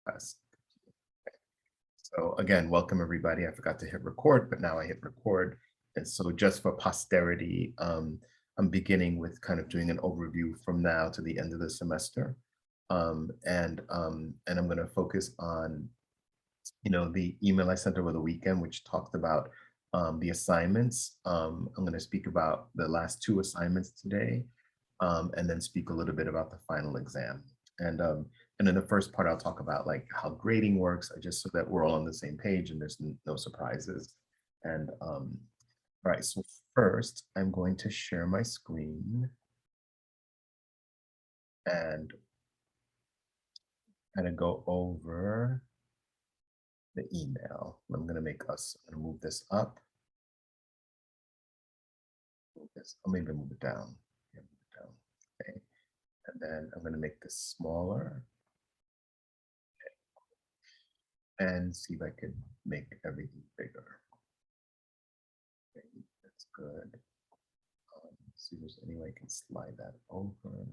Class. So again, welcome everybody. I forgot to hit record, but now I hit record. And so just for posterity, I'm beginning with kind of doing an overview from now to the end of the semester. And I'm going to focus on, the email I sent over the weekend, which talked about the assignments. I'm going to speak about the last two assignments today, and then speak a little bit about the final exam. And in the first part, I'll talk about like how grading works, just so that we're all on the same page and there's no surprises. And all right, so first I'm going to share my screen and kind of go over the email. I'm going to move this up. I'll maybe move it down. Yeah, move it down. Okay. And then I'm going to make this smaller. Okay. And see if I can make everything bigger. Okay, that's good. See if there's any way I can slide that over.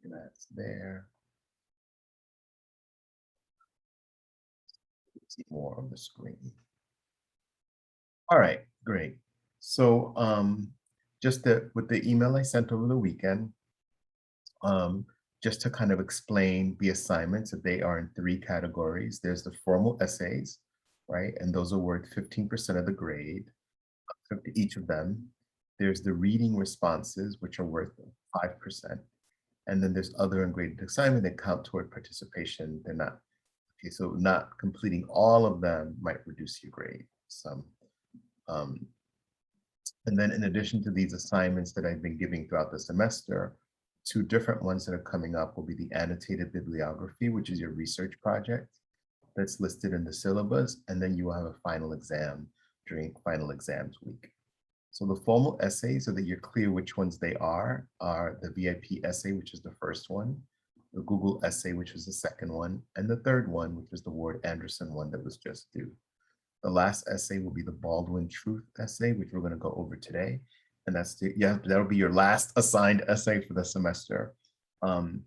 That's there. See more of the screen. All right, great. So just with the email I sent over the weekend, just to kind of explain the assignments, that they are in three categories. There's the formal essays, right? And those are worth 15% of the grade, each of them. There's the reading responses, which are worth 5%. And then there's other ungraded assignment that count toward participation. They're not, okay, so not completing all of them might reduce your grade some. And then in addition to these assignments that I've been giving throughout the semester, two different ones that are coming up will be the Annotated Bibliography, which is your research project that's listed in the syllabus, and then you will have a final exam during final exams week. So the formal essays, so that you're clear which ones they are the VIP essay, which is the first one, the Google essay, which was the second one, and the third one, which is the Ward Anderson one that was just due. The last essay will be the Baldwin truth essay, which we're going to go over today. And that'll be your last assigned essay for the semester. And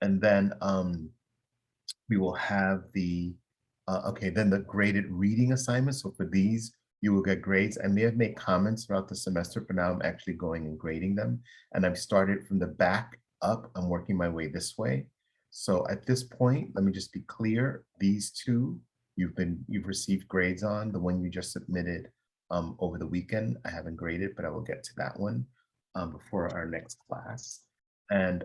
then we will have then the graded reading assignments. So for these, you will get grades. I may have made comments throughout the semester, but now I'm actually going and grading them. And I've started from the back up. I'm working my way this way. So at this point, let me just be clear. These two, you've received grades on. The one you just submitted over the weekend, I haven't graded, but I will get to that one before our next class. And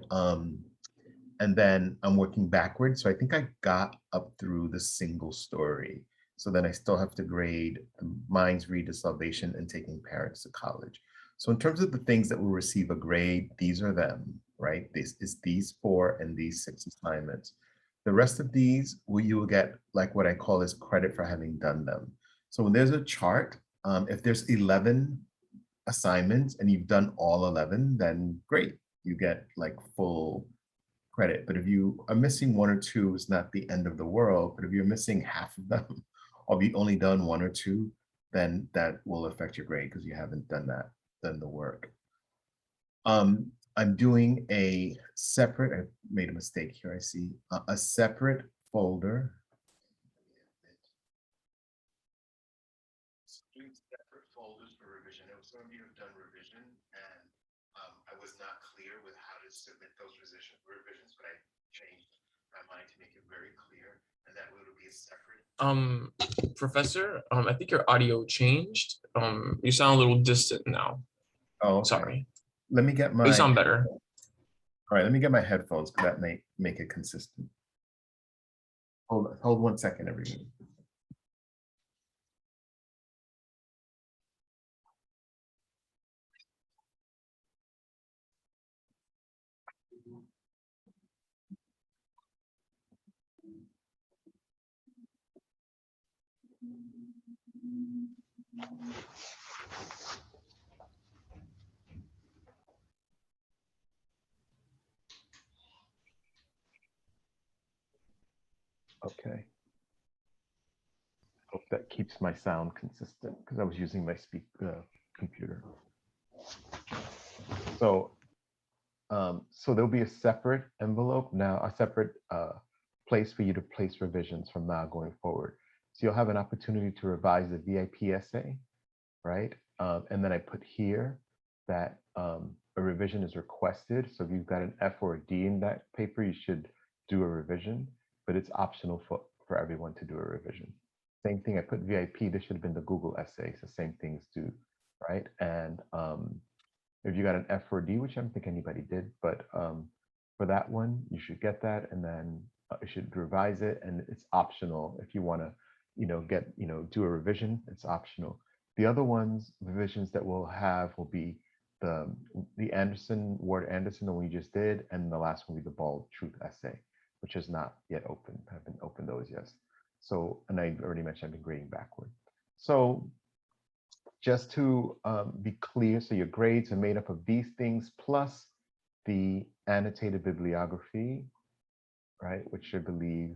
then I'm working backwards. So I think I got up through the single story. So then I still have to grade Minds Read to Salvation and Taking Parents to College. So in terms of the things that will receive a grade, these are them, right? This is these 4 and these 6 assignments. The rest of these, you will get like what I call is credit for having done them. So when there's a chart, if there's 11 assignments and you've done all 11, then great, you get like full credit. But if you are missing 1 or 2, it's not the end of the world. But if you're missing half of them, or you've only done 1 or 2, then that will affect your grade because you haven't done the work. I'm doing a separate, I made a mistake here, I see, a separate folder. Doing separate folders for revision. It was some of you have done revision, and I was not clear with how to submit those revisions, but I changed my mind to make it very clear, and that will be a separate. Professor, I think your audio changed. You sound a little distant now. Oh, okay. Sorry. Let me get my. You sound better. All right, let me get my headphones because that may make it consistent. Hold 1 second, everyone. Okay. Hope that keeps my sound consistent because I was using my computer. So, so there'll be a separate envelope now, a separate place for you to place revisions from now going forward. So you'll have an opportunity to revise the VIP essay, right? And then I put here that a revision is requested. So if you've got an F or a D in that paper, you should do a revision, but it's optional for everyone to do a revision. Same thing, I put VIP, this should have been the Google essay, so same things do, right? And if you got an F or a D, which I don't think anybody did, but for that one, you should get that, and then you should revise it, and it's optional if you want to, do a revision. It's optional. The other ones, revisions that we'll have will be the Anderson, Ward Anderson, the one we just did, and the last one will be the Bald Truth essay, which is not yet open. I haven't opened those yet. So, and I already mentioned I've been grading backward. So just to be clear, so your grades are made up of these things plus the annotated bibliography, right? Which I believe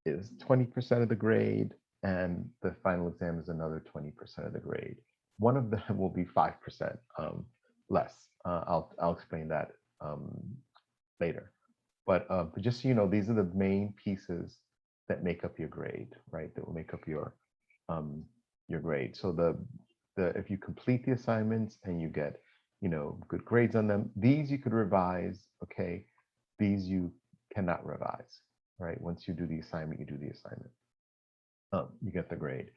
is 20% of the grade, and the final exam is another 20% of the grade. One of them will be 5% less. I'll explain that later. But just so you know, these are the main pieces that make up your grade, right? That will make up your grade. So if you complete the assignments and you get, good grades on them, these you could revise, okay? These you cannot revise, right? Once you do the assignment, you do the assignment. You get the grade.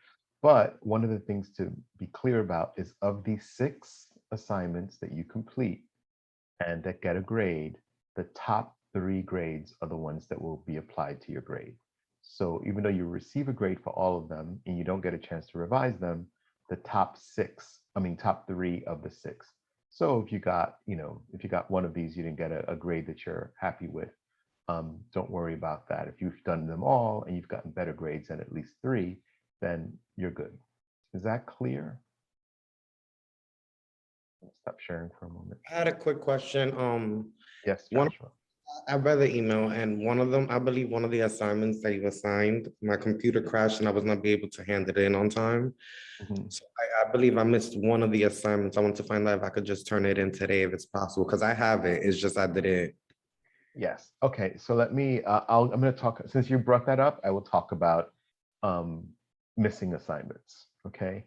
But one of the things to be clear about is of these 6 assignments that you complete and that get a grade, the top 3 grades are the ones that will be applied to your grade. So even though you receive a grade for all of them and you don't get a chance to revise them, the top 3 of the 6. So if you got, if you got one of these, you didn't get a grade that you're happy with, don't worry about that. If you've done them all and you've gotten better grades than at least 3, then you're good. Is that clear? Stop sharing for a moment. I had a quick question. Yes, Joshua. I read the email, and one of them, I believe one of the assignments that you assigned, my computer crashed and I was not be able to hand it in on time. So I believe I missed one of the assignments. I want to find out if I could just turn it in today if it's possible, because I have it. It's just I didn't. Yes. Okay. So let me, I'm going to talk, since you brought that up, I will talk about missing assignments. Okay.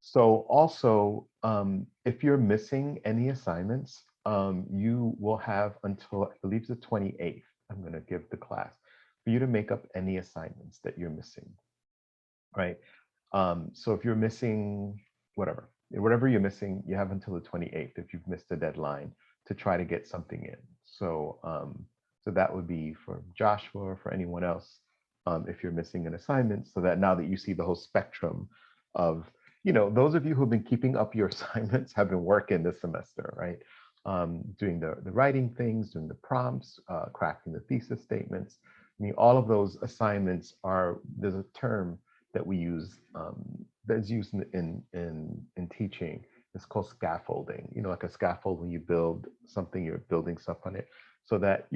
So also, if you're missing any assignments, you will have until, I believe the 28th, I'm going to give the class, for you to make up any assignments that you're missing, right? So if you're missing whatever you're missing, you have until the 28th if you've missed the deadline to try to get something in. So, so that would be for Joshua or for anyone else, if you're missing an assignment, so that now that you see the whole spectrum of, those of you who've been keeping up your assignments have been working this semester, right? Doing the writing things, doing the prompts, crafting the thesis statements. I mean, all of those assignments there's a term that we use that's used in teaching. It's called scaffolding. Like a scaffold, when you build something, you're building stuff on it, so that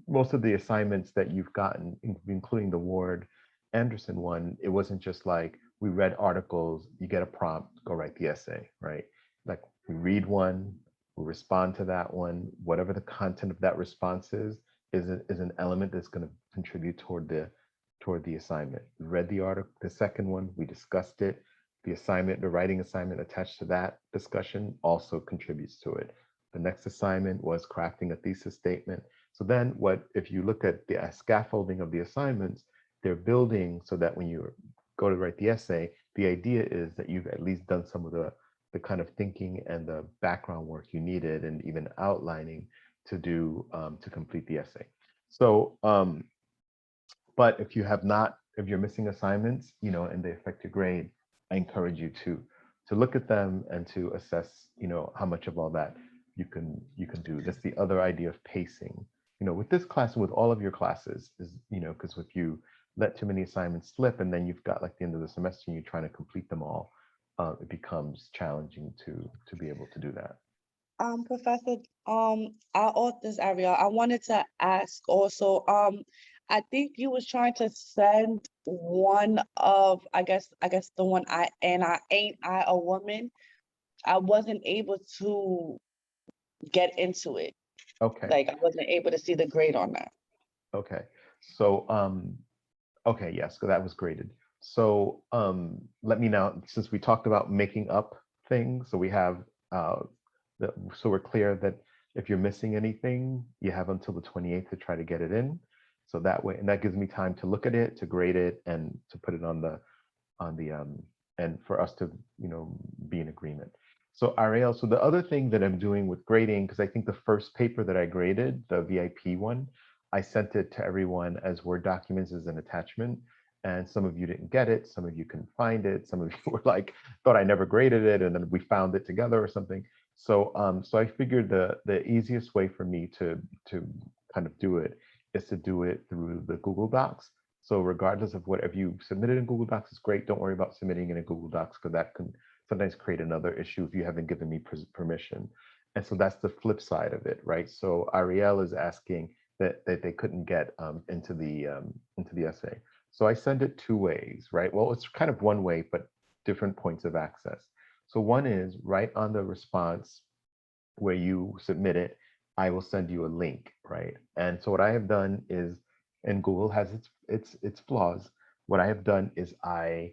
most of the assignments that you've gotten, including the Ward Anderson one, it wasn't just like we read articles, you get a prompt, go write the essay, right? Like we read one, we respond to that one, whatever the content of that response is an element that's going to contribute toward the assignment. We read the article, the second one, we discussed it. The assignment, the writing assignment attached to that discussion also contributes to it. The next assignment was crafting a thesis statement. So then if you look at the scaffolding of the assignments, they're building so that when you go to write the essay, the idea is that you've at least done some of the kind of thinking and the background work you needed, and even outlining to do to complete the essay. So, but if you're missing assignments, and they affect your grade, I encourage you to look at them and to assess, how much of all that you can do. That's the other idea of pacing. With this class, with all of your classes, is because if you let too many assignments slip and then you've got like the end of the semester and you're trying to complete them all, it becomes challenging to be able to do that. Professor, our authors area, I wanted to ask also, I think you was trying to send one of, I guess the one ain't I a woman. I wasn't able to get into it. Okay, Like I wasn't able to see the grade on that. okay. So, okay, yes, so that was graded. So let me now, since we talked about making up things, so we have, so we're clear that if you're missing anything, you have until the 28th to try to get it in. So that way, and that gives me time to look at it, to grade it, and to put it on the, and for us to, be in agreement. So Ariel, so the other thing that I'm doing with grading, because I think the first paper that I graded, the VIP one, I sent it to everyone as Word documents as an attachment. And some of you didn't get it, some of you couldn't find it, some of you were like, thought I never graded it, and then we found it together or something. So so I figured the easiest way for me to kind of do it is to do it through the Google Docs. So regardless of whatever you submitted in Google Docs is great. Don't worry about submitting it in Google Docs, because that can sometimes create another issue if you haven't given me permission. And so that's the flip side of it, right? So Ariel is asking that they couldn't get into the essay. So I send it two ways, right? Well, it's kind of one way, but different points of access. So one is right on the response where you submit it, I will send you a link, right? And so what I have done is, and Google has its flaws. What I have done is I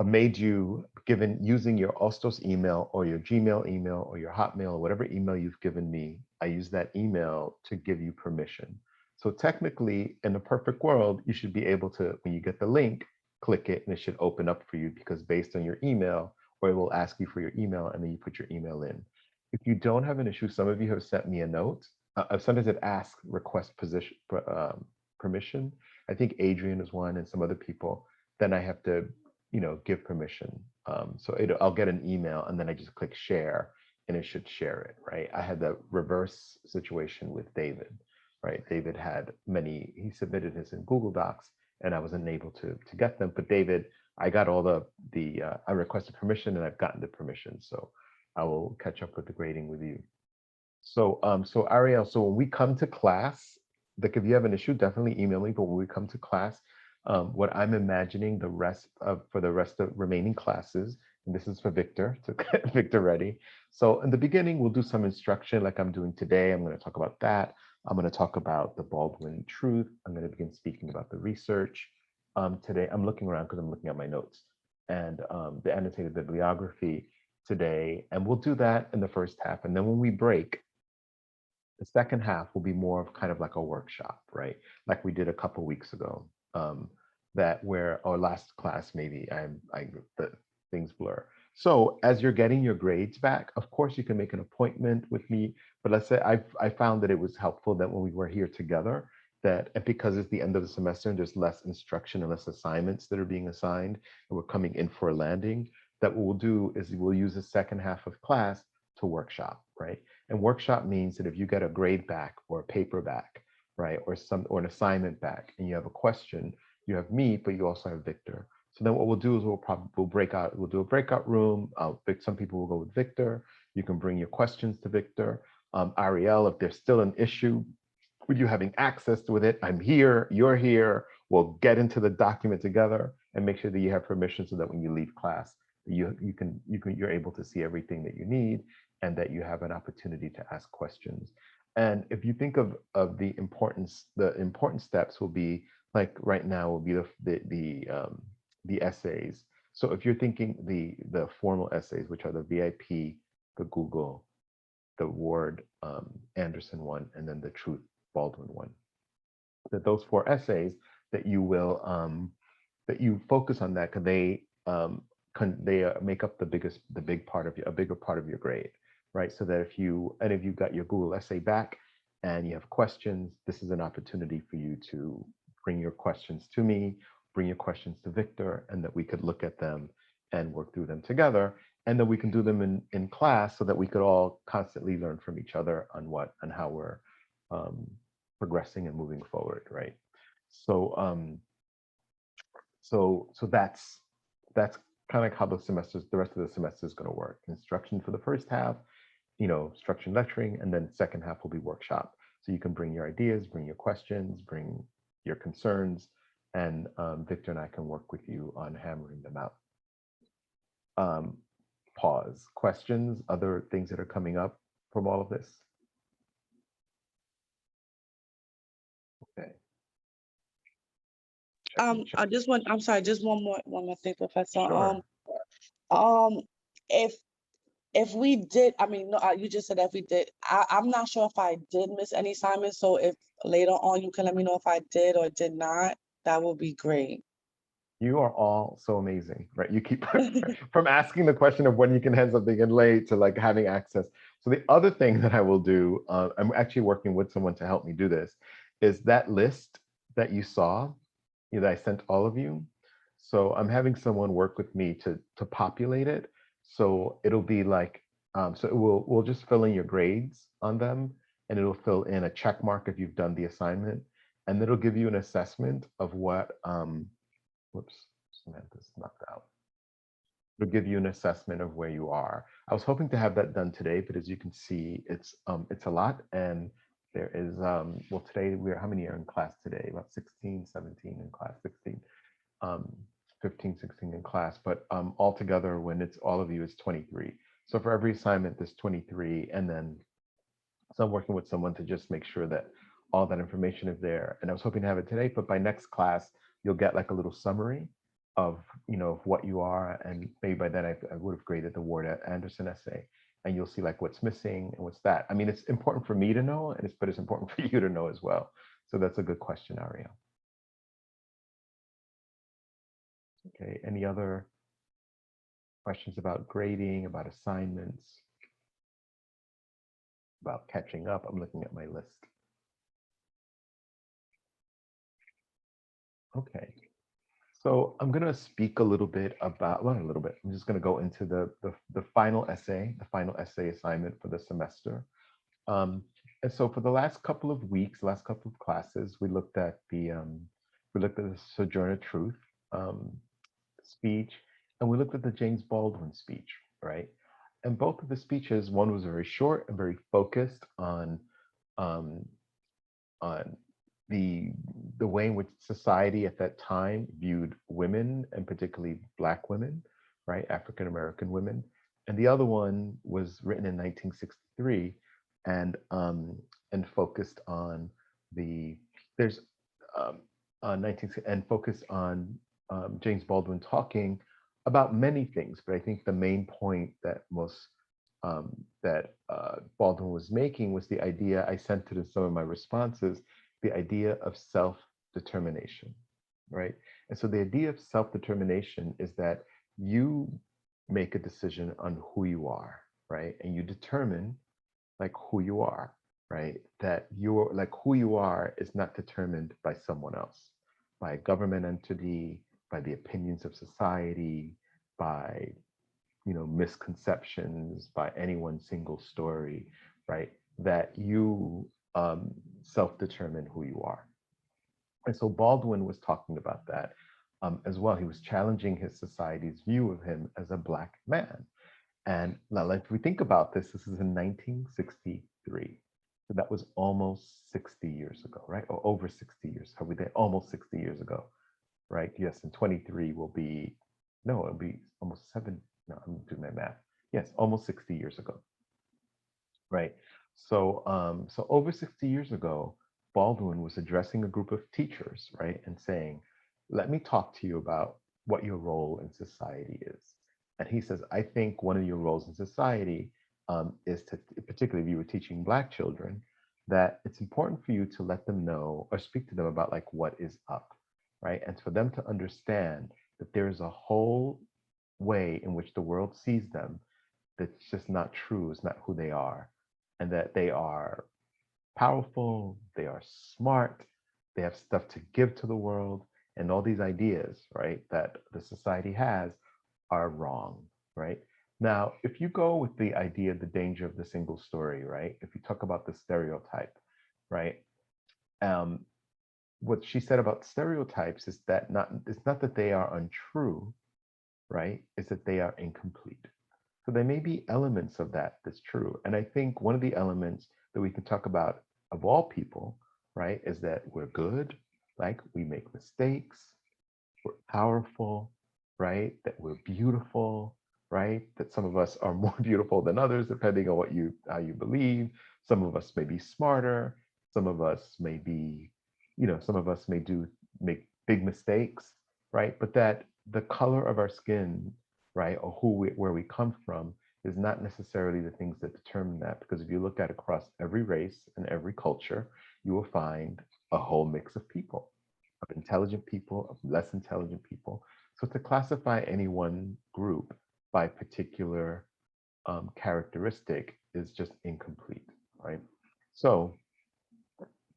made you, given using your Ostos email or your Gmail email or your Hotmail or whatever email you've given me, I use that email to give you permission. So technically, in a perfect world, you should be able to, when you get the link, click it and it should open up for you, because based on your email, or it will ask you for your email and then you put your email in. If you don't have an issue, some of you have sent me a note. Sometimes it asks request permission. I think Adrian is one and some other people. Then I have to, give permission. So I'll get an email and then I just click share and it should share it, right? I had the reverse situation with David, right? David had he submitted his in Google Docs and I wasn't able to get them. But David, I got all I requested permission and I've gotten the permission. So I will catch up with the grading with you. So, so Ariel, so when we come to class, like if you have an issue, definitely email me. But when we come to class, what I'm imagining for the rest of remaining classes, and this is for Victor to get Victor ready. So in the beginning, we'll do some instruction like I'm doing today. I'm going to talk about that. I'm going to talk about the Baldwin truth. I'm going to begin speaking about the research. Today, I'm looking around because I'm looking at my notes and the annotated bibliography today, and we'll do that in the first half. And then when we break, the second half will be more of kind of like a workshop, right? Like we did a couple weeks ago, or last class, maybe the things blur. So as you're getting your grades back, of course you can make an appointment with me, but let's say I found that it was helpful that when we were here together, that because it's the end of the semester and there's less instruction and less assignments that are being assigned, and we're coming in for a landing, that what we'll do is we'll use the second half of class to workshop, right? And workshop means that if you get a grade back or a paper back, right, or an assignment back, and you have a question, you have me, but you also have Victor. So then what we'll do is we'll do a breakout room. Some people will go with Victor. You can bring your questions to Victor. Ariel, if there's still an issue with you having access with it, I'm here, you're here. We'll get into the document together and make sure that you have permission so that when you leave class, you're able to see everything that you need and that you have an opportunity to ask questions. And if you think of the important steps will be like right now will be the essays. So if you're thinking the formal essays, which are the VIP, the Google, the Ward Anderson one, and then the Truth Baldwin one, that those 4 essays that you will that you focus on that because they make up a bigger part of your grade, right? So that if you got your Google essay back and you have questions, this is an opportunity for you to bring your questions to me, bring your questions to Victor, and that we could look at them and work through them together. And then we can do them in class so that we could all constantly learn from each other on how we're progressing and moving forward, right? So so that's kind of like how the rest of the semester is going to work. Instruction for the first half, instruction lecturing, and then second half will be workshop. So you can bring your ideas, bring your questions, bring your concerns, and Victor and I can work with you on hammering them out. Pause. Questions, other things that are coming up from all of this? Okay. I just want, I'm sorry, just one more thing, Professor. Sure. If we did, I mean, no, you just said if we did, I'm not sure if I did miss any assignments, so if later on you can let me know if I did or did not, that would be great. You are all so amazing, right? You keep from asking the question of when you can hand something in late to like having access. So the other thing that I will do, I'm actually working with someone to help me do this, is that list that you saw, that I sent all of you. So I'm having someone work with me to populate it. So it'll be like, so we'll just fill in your grades on them, and it'll fill in a check mark if you've done the assignment, and it'll give you an assessment of what, whoops, Samantha's knocked out. It'll give you an assessment of where you are. I was hoping to have that done today, but as you can see, it's a lot, and there is, well, today how many are in class today? About 16, 17 in class, 16. 15, 16 in class, but altogether, when it's all of you, it's 23. So for every assignment, there's 23, and then so I'm working with someone to just make sure that all that information is there. And I was hoping to have it today, but by next class, you'll get like a little summary of, of what you are, and maybe by then I would have graded the Ward Anderson essay, and you'll see like what's missing and what's that. I mean, it's important for me to know, but it's important for you to know as well. So that's a good question, Ariel. Okay, any other questions about grading, about assignments, about catching up? I'm looking at my list. Okay, so I'm gonna speak a little bit about, well, not a little bit, I'm just gonna go into the final essay, assignment for the semester. And so for the last couple of weeks, last couple of classes, we looked at the Sojourner Truth speech, and we looked at the James Baldwin speech, right? And both of the speeches, one was very short and very focused on the way in which society at that time viewed women, and particularly Black women, right, African American women. And the other one was written in 1963, and focused on James Baldwin talking about many things, but I think the main point that Baldwin was making was the idea, I sent it in some of my responses, the idea of self-determination, right? And so the idea of self-determination is that you make a decision on who you are, right? And you determine like who you are, right? That you're like who you are is not determined by someone else, by a government entity, by the opinions of society, by misconceptions, by any one single story, right? That you self-determine who you are. And so Baldwin was talking about that as well. He was challenging his society's view of him as a Black man. And now, if we think about this is in 1963. So that was almost 60 years ago, right? Or over 60 years. How we there? Almost 60 years ago, right? Yes, and 23 will be, no, it'll be almost no, I'm doing my math. Yes, almost 60 years ago, right? So, so over 60 years ago, Baldwin was addressing a group of teachers, right? And saying, let me talk to you about what your role in society is. And he says, I think one of your roles in society is to, particularly if you were teaching Black children, that it's important for you to let them know or speak to them about like what is up, right? And for them to understand that there is a whole way in which the world sees them that's just not true, it's not who they are, and that they are powerful, they are smart, they have stuff to give to the world, and all these ideas, right, that the society has are wrong, right? Now, if you go with the idea of the danger of the single story, right, if you talk about the stereotype, right, what she said about stereotypes is that it's not that they are untrue, right, it's that they are incomplete. So there may be elements of that that's true. And I think one of the elements that we can talk about of all people, right, is that we're good, like we make mistakes, we're powerful, right? That we're beautiful, right? That some of us are more beautiful than others, depending on how you believe. Some of us may be smarter. Some of us may be, some of us may make big mistakes, right? But that the color of our skin, right, or where we come from is not necessarily the things that determine that. Because if you look at across every race and every culture, you will find a whole mix of people, of intelligent people, of less intelligent people. So to classify any one group by particular characteristic is just incomplete, right? So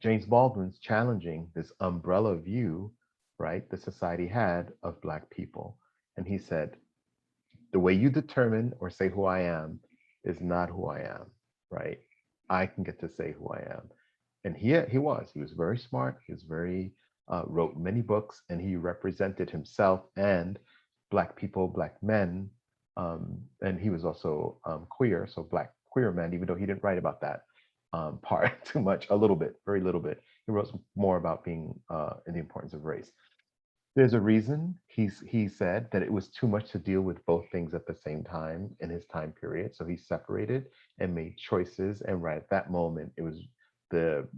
James Baldwin's challenging this umbrella view, right, the society had of Black people. And he said, the way you determine or say who I am is not who I am, right? I can get to say who I am. And he was very smart. He was very, wrote many books, and he represented himself and Black people, Black men. And he was also queer, so Black queer men, even though he didn't write about that part too much, a little bit, very little bit. He wrote more about being in the importance of race. There's a reason he said that it was too much to deal with both things at the same time in his time period. So he separated and made choices. And right at that moment, it was the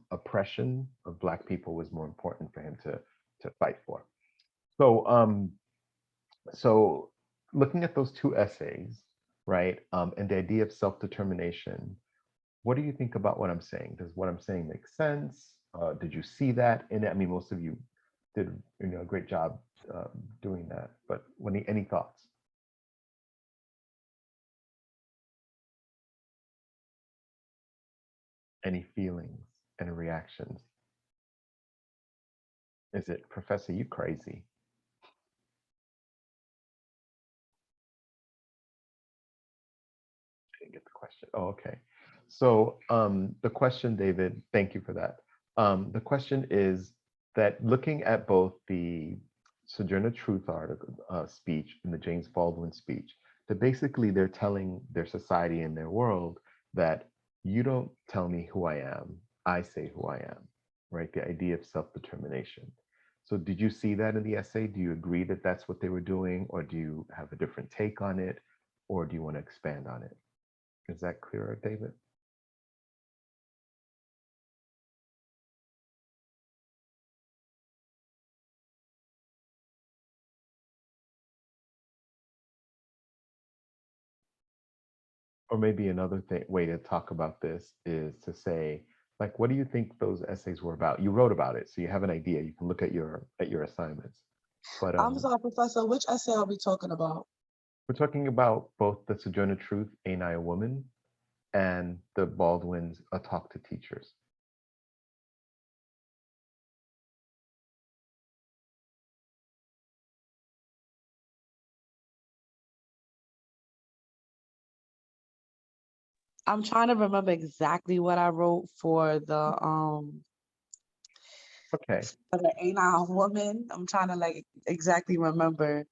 oppression of Black people was more important for him to fight for. So so looking at those two essays, right, and the idea of self-determination, what do you think about what I'm saying? Does what I'm saying make sense? Did you see that in it? I mean, most of you did a great job doing that, but any thoughts? Any feelings, any reactions? Is it, Professor, you crazy? I didn't get the question. Oh, okay. So the question, David, thank you for that. The question is that looking at both the Sojourner Truth article speech and the James Baldwin speech, that basically they're telling their society and their world that you don't tell me who I am, I say who I am, right? The idea of self-determination. So did you see that in the essay? Do you agree that that's what they were doing, or do you have a different take on it, or do you want to expand on it? Is that clearer, David? Or maybe another way to talk about this is to say, like, what do you think those essays were about? You wrote about it, so you have an idea. You can look at your assignments. But I'm sorry, Professor, which essay are we talking about? we're talking about both the Sojourner Truth, Ain't I a Woman, and the Baldwin's A Talk to Teachers. I'm trying to remember exactly what I wrote for the Okay. for the Ain't I a Woman. I'm trying to like exactly remember.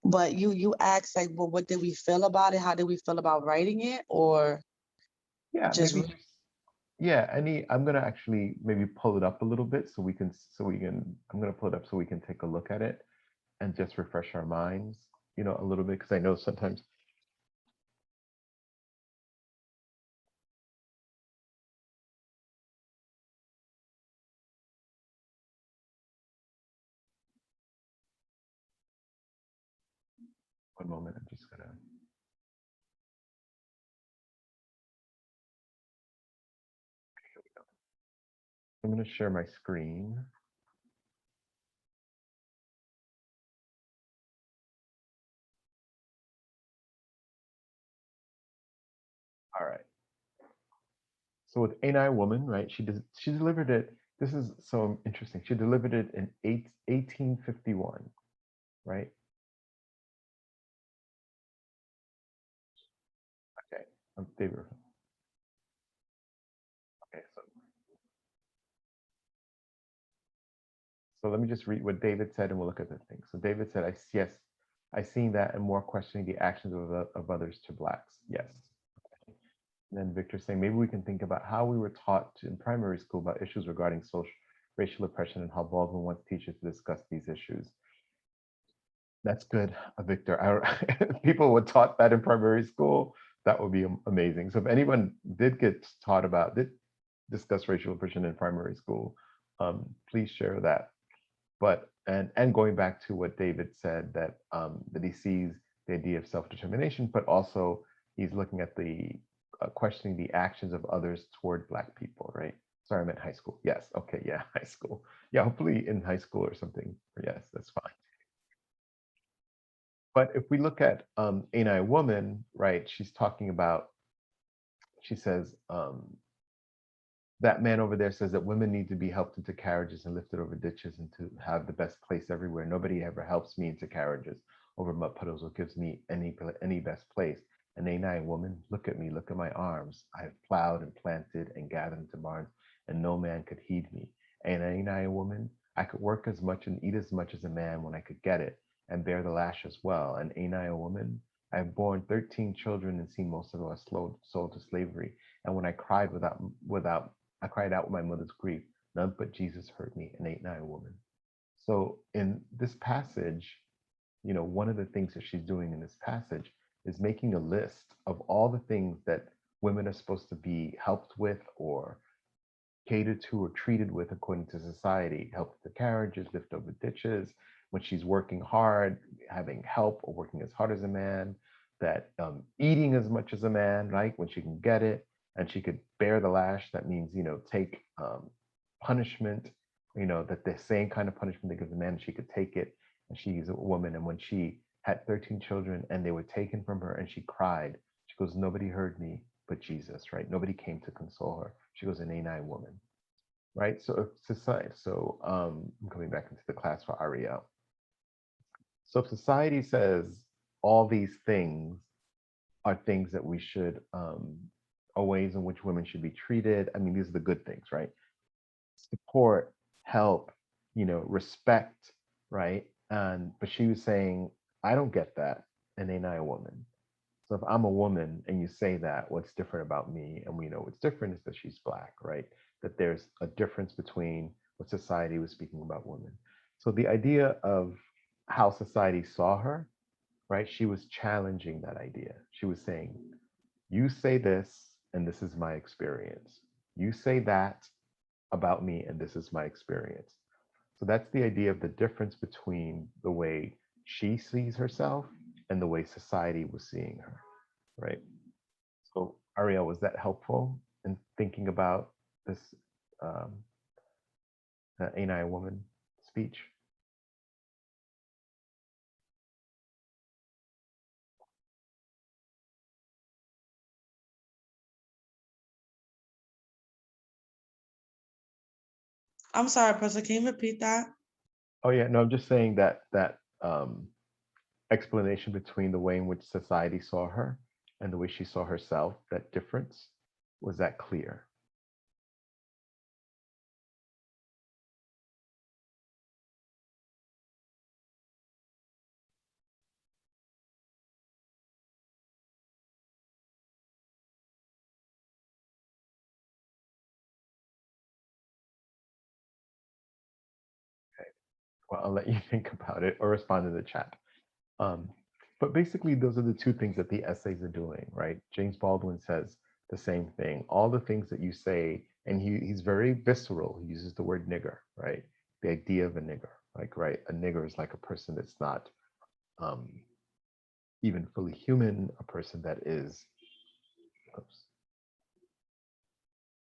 But you asked like, well, what did we feel about it? How did we feel about writing it? Or Yeah, just maybe. Yeah, I'm gonna actually maybe pull it up a little bit I'm gonna pull it up so we can take a look at it and just refresh our minds, a little bit, because I know sometimes. One moment, I'm just gonna. Here we go. I'm gonna share my screen. All right. So with Ain't I a Woman, right? She delivered it. This is so interesting. She delivered it in 1851, right? Okay. David. Okay, so let me just read what David said, and we'll look at the thing. So David said, yes, I seen that and more questioning the actions of others to Blacks. Yes. And then Victor saying, maybe we can think about how we were taught in primary school about issues regarding racial oppression and how Baldwin wants teachers to discuss these issues. That's good, Victor. People were taught that in primary school. That would be amazing. So if anyone did discuss racial oppression in primary school, please share that. But and going back to what David said, that that he sees the idea of self-determination, but also he's looking at the questioning the actions of others toward Black people, right? Sorry, I meant high school. Yes, okay, yeah, high school. Yeah, hopefully in high school or something. Yes, that's fine. But if we look at Ain't I a Woman, right? She's talking about, she says, that man over there says that women need to be helped into carriages and lifted over ditches and to have the best place everywhere. Nobody ever helps me into carriages over mud puddles or gives me any best place. And ain't I a woman? Look at me, look at my arms. I have plowed and planted and gathered into barns, and no man could heed me. And ain't I a woman? I could work as much and eat as much as a man when I could get it, and bear the lash as well. And ain't I a woman? I have borne 13 children and seen most of them sold to slavery. And when I cried I cried out with my mother's grief. None but Jesus heard me, and ain't I a woman? So in this passage, you know, one of the things that she's doing in this passage is making a list of all the things that women are supposed to be helped with or catered to or treated with according to society. Help with the carriages, lift over ditches, when she's working hard, having help or working as hard as a man, that eating as much as a man, right? When she can get it, and she could bear the lash. That means, you know, take punishment, you know, that the same kind of punishment they give the man, she could take it. And she's a woman. And when she had 13 children and they were taken from her and she cried, she goes, nobody heard me but Jesus, right? Nobody came to console her. She goes, an ain't I a woman, right? So if society, I'm coming back into the class for Ariel. So if society says all these things are things that we should, are ways in which women should be treated. I mean, these are the good things, right? Support, help, you know, respect, right? But she was saying, I don't get that, and ain't I a woman? So if I'm a woman and you say that, what's different about me? And we know what's different is that she's Black, right? That there's a difference between what society was speaking about women. So the idea of how society saw her, right? She was challenging that idea. She was saying, you say this, and this is my experience. You say that about me, and this is my experience. So that's the idea of the difference between the way she sees herself and the way society was seeing her, right? So Ariel, was that helpful in thinking about this Ain't I a Woman speech? I'm sorry, Professor, can you repeat that? Oh yeah, no, I'm just saying that explanation between the way in which society saw her and the way she saw herself, that difference, was that clear? Okay. Well, I'll let you think about it or respond in the chat. But basically, those are the two things that the essays are doing, right? James Baldwin says the same thing. All the things that you say, and he's very visceral. He uses the word nigger, right? The idea of a nigger, like, right? A nigger is like a person that's not even fully human, a person that is, oops.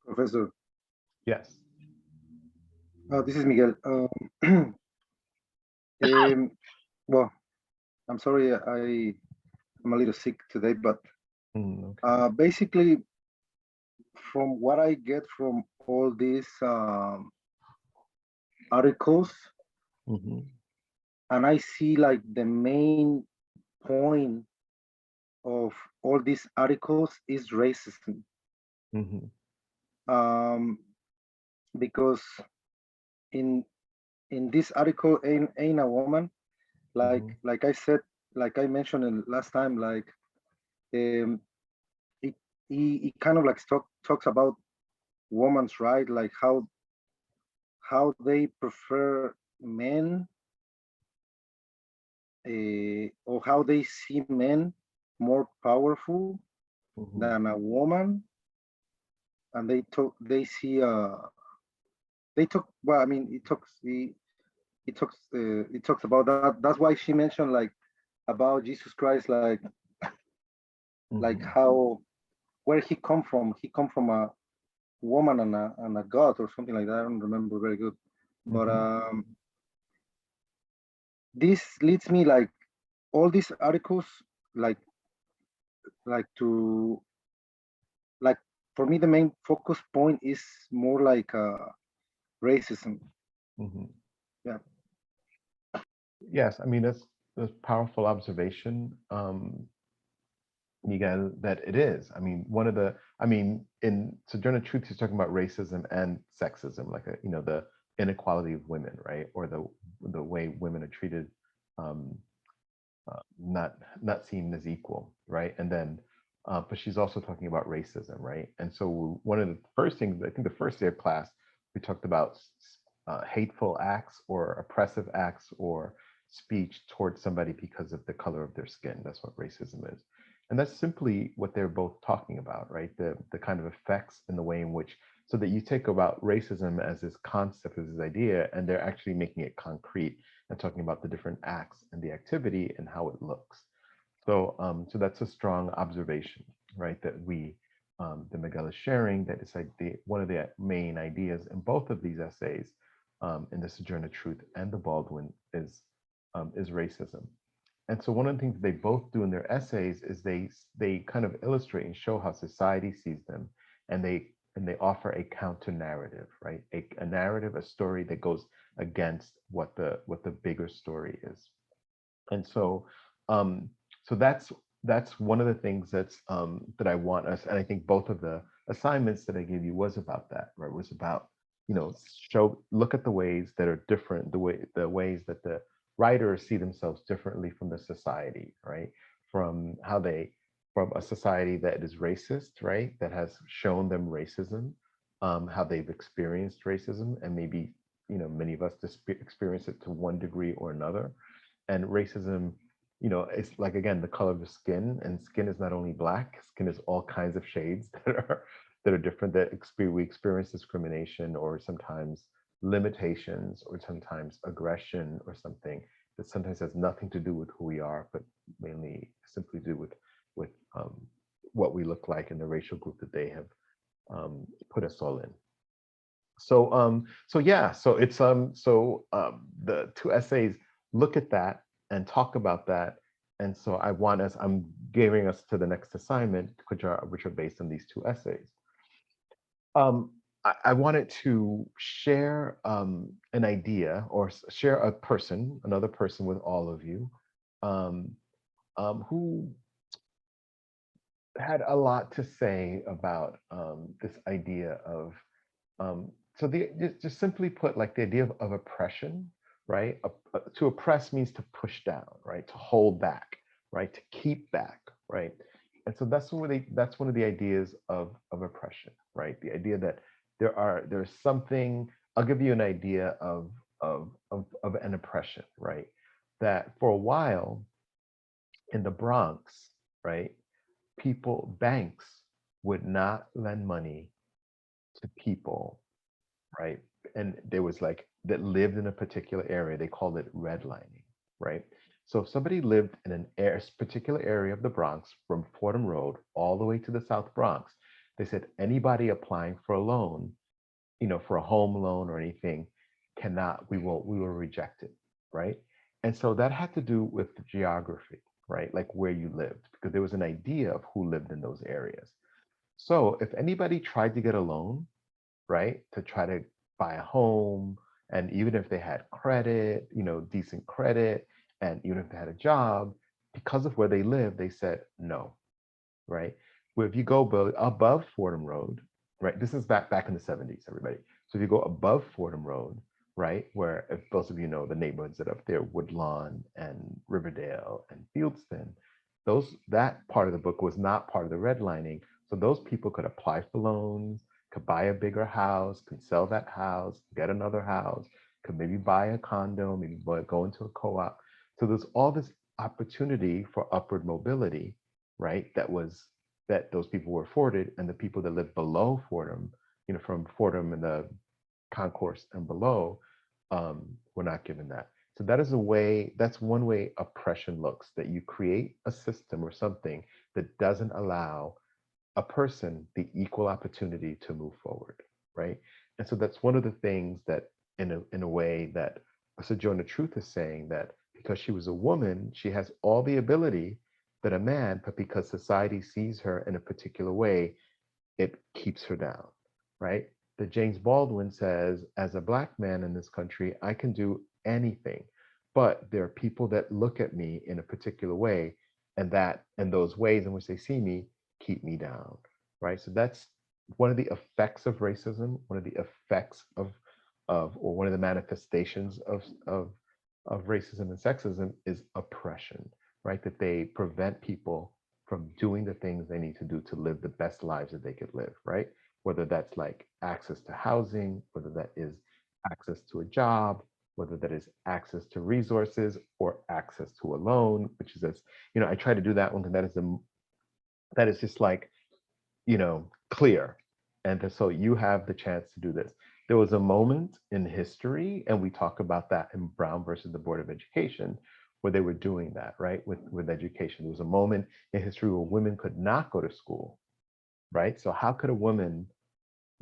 Professor, Yes. this is Miguel. Well, I'm sorry, I'm a little sick today, but Okay. basically, from what I get from all these articles, and I see like the main point of all these articles is racism. Because in this article, ain't a woman, like I said, like I mentioned last time, like it kind of like talks about women's right, like how how they prefer men, or how they see men more powerful than a woman, and they see they talk, well, I mean, it talks about that. That's why she mentioned like about Jesus Christ, like how, where he come from. He come from a woman and a god or something like that. I don't remember very good, but this leads me like all these articles, like to like, for me the main focus point is more like racism. Yeah. Yes, I mean that's powerful observation, Miguel, that it is. I mean, in Sojourner Truth, he's talking about racism and sexism, like the inequality of women, right, or the way women are treated, not seen as equal, right, and then. But she's also talking about racism, right? And so one of the first things, I think the first day of class, we talked about hateful acts or oppressive acts or speech towards somebody because of the color of their skin. That's what racism is. And that's simply what they're both talking about, right? The kind of effects and the way in which, so that you take about racism as this concept, as this idea, and they're actually making it concrete and talking about the different acts and the activity and how it looks. So, so that's a strong observation, right? That that Miguel is sharing, that it's like one of the main ideas in both of these essays, in the Sojourner Truth and the Baldwin, is racism. And so one of the things they both do in their essays is they kind of illustrate and show how society sees them, and they offer a counter narrative, right? A narrative, a story that goes against what the bigger story is. And so so that's one of the things that I want us, and I think both of the assignments that I gave you was about that, right? Was about, look at the ways that are different, the ways that the writers see themselves differently from the society, right? From a society that is racist, right? That has shown them racism, how they've experienced racism, and maybe, many of us experience it to one degree or another. And racism, it's like, again, the color of the skin, and skin is not only black, skin is all kinds of shades that are different, that we experience discrimination or sometimes limitations or sometimes aggression or something that sometimes has nothing to do with who we are, but mainly simply do with what we look like in the racial group that they have put us all in. So it's the two essays look at that and talk about that. And so I'm giving us to the next assignment, which are based on these two essays. I wanted to share an idea, or share another person with all of you, who had a lot to say about this idea of, just simply put, like the idea of oppression, right? To oppress means to push down, right? To hold back, right? To keep back, right? And so that's one of the ideas of oppression, right? The idea that there's something. I'll give you an idea of an oppression, right? That for a while in the Bronx, right, banks would not lend money to people, right? And there was that lived in a particular area, they called it redlining, right? So if somebody lived in a particular area of the Bronx, from Fordham Road all the way to the South Bronx, they said anybody applying for a loan, for a home loan or anything, we will reject it, right? And so that had to do with geography, right? Like where you lived, because there was an idea of who lived in those areas. So if anybody tried to get a loan, right, to try to buy a home, and even if they had credit, decent credit, and even if they had a job, because of where they live, they said no, right? Well, if you go above Fordham Road, right, this is back in the 70s, everybody. So if you go above Fordham Road, right, where, if those of you know the neighborhoods that are up there, Woodlawn and Riverdale and Fieldston, that part of the book was not part of the redlining. So those people could apply for loans, could buy a bigger house, could sell that house, get another house, could maybe buy a condo, maybe go into a co-op. So there's all this opportunity for upward mobility, right? That those people were afforded, and the people that lived below Fordham, from Fordham and the concourse and below, were not given that. So that is a way, that's one way oppression looks, that you create a system or something that doesn't allow a person the equal opportunity to move forward, right? And so that's one of the things that in a way that Sojourner Truth is saying, that because she was a woman, she has all the ability that a man, but because society sees her in a particular way, it keeps her down, right? That James Baldwin says, as a Black man in this country, I can do anything, but there are people that look at me in a particular way, and those ways in which they see me keep me down, right? So that's one of the effects of racism, one of the effects or one of the manifestations of racism and sexism is oppression, right? That they prevent people from doing the things they need to do to live the best lives that they could live, right? Whether that's like access to housing, whether that is access to a job, whether that is access to resources or access to a loan, which is, I try to do that one, because that is just like, clear. And so you have the chance to do this. There was a moment in history, and we talk about that in Brown versus the Board of Education, where they were doing that, right? With education. There was a moment in history where women could not go to school, right? So how could a woman,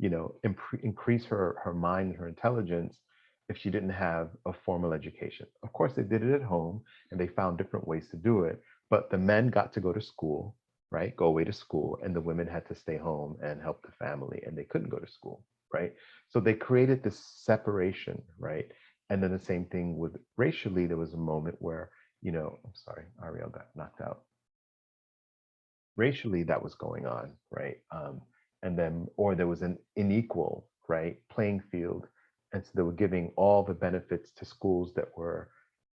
increase her mind and her intelligence if she didn't have a formal education? Of course, they did it at home, and they found different ways to do it. But the men got to go to school, right? Go away to school, and the women had to stay home and help the family, and they couldn't go to school, right? So they created this separation, right? And then the same thing with racially, there was a moment where, I'm sorry, Ariel got knocked out. Racially, that was going on, right? And then, or there was an unequal, right, playing field. And so they were giving all the benefits to schools that were,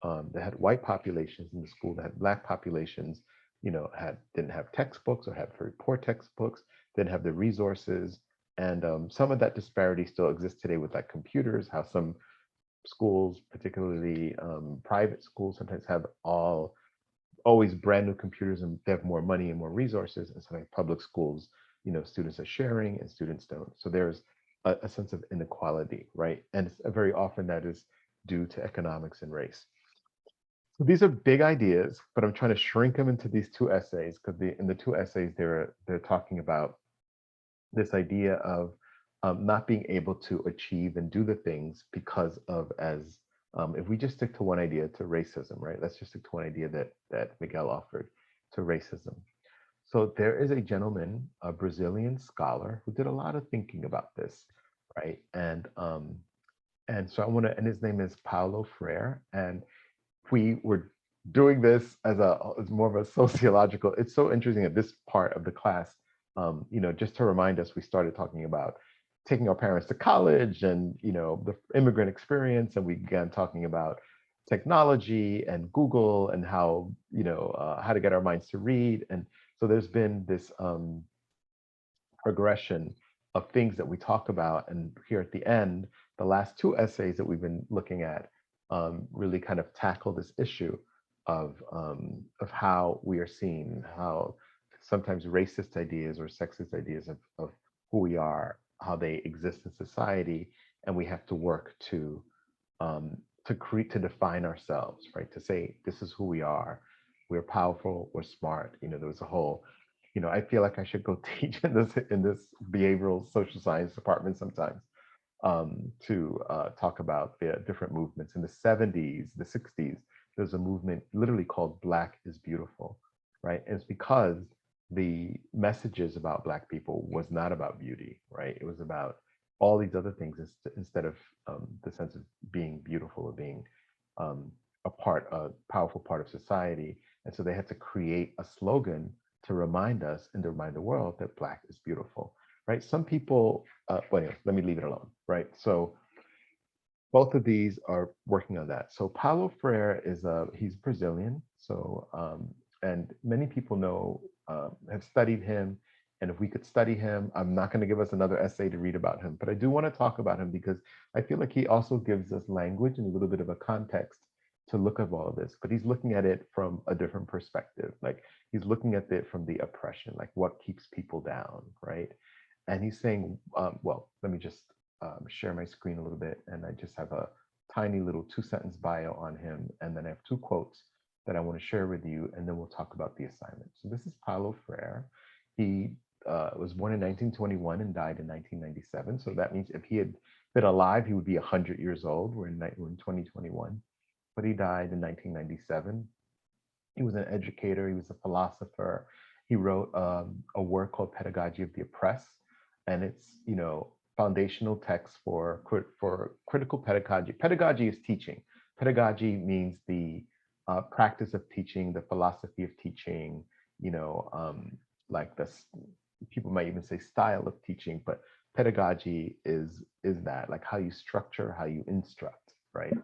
that had white populations, in the school that had Black populations, didn't have textbooks or had very poor textbooks, didn't have the resources. And some of that disparity still exists today with like computers, how some schools, particularly private schools, sometimes have always brand new computers, and they have more money and more resources. And so like public schools, students are sharing and students don't. So there's a sense of inequality, right? And it's very often that is due to economics and race. So these are big ideas, but I'm trying to shrink them into these two essays, because in the two essays, they're talking about this idea of not being able to achieve and do the things because of, if we just stick to one idea, to racism, right? Let's just stick to one idea that Miguel offered, to racism. So there is a gentleman, a Brazilian scholar, who did a lot of thinking about this, right? And so and his name is Paulo Freire. And we were doing this as more of a sociological, it's so interesting at this part of the class, just to remind us, we started talking about taking our parents to college and, the immigrant experience. And we began talking about technology and Google and how to get our minds to read. And so there's been this progression of things that we talk about. And here at the end, the last two essays that we've been looking at really kind of tackle this issue of how we are seen, how sometimes racist ideas or sexist ideas of who we are, how they exist in society, and we have to work to define ourselves, right? To say this is who we are. We're powerful. We're smart. There was a whole. I feel like I should go teach in this behavioral social science department sometimes, to talk about the different movements. In the 70s, the 60s, there's a movement literally called Black is Beautiful, right? And it's because the messages about Black people was not about beauty, right? It was about all these other things instead of the sense of being beautiful or being a powerful part of society. And so they had to create a slogan to remind us and to remind the world that Black is beautiful, right? Some people, anyway, let me leave it alone, right? So both of these are working on that. So Paulo Freire he's Brazilian. So, and many people have studied him. And if we could study him, I'm not going to give us another essay to read about him, but I do want to talk about him because I feel like he also gives us language and a little bit of a context to look at all of this, but he's looking at it from a different perspective. Like he's looking at it from the oppression, like what keeps people down, right? And he's saying, well, let me just share my screen a little bit. And I just have a tiny little 2-sentence bio on him. And then I have 2 quotes that I want to share with you. And then we'll talk about the assignment. So this is Paulo Freire. He was born in 1921 and died in 1997. So that means if he had been alive, he would be 100 years old. We're in 2021, but he died in 1997. He was an educator. He was a philosopher. He wrote a work called Pedagogy of the Oppressed, and it's, you know, foundational text for critical pedagogy. Pedagogy is teaching. Pedagogy means the practice of teaching, the philosophy of teaching, you know, like this, people might even say style of teaching, but pedagogy is that, like how you structure, how you instruct, right?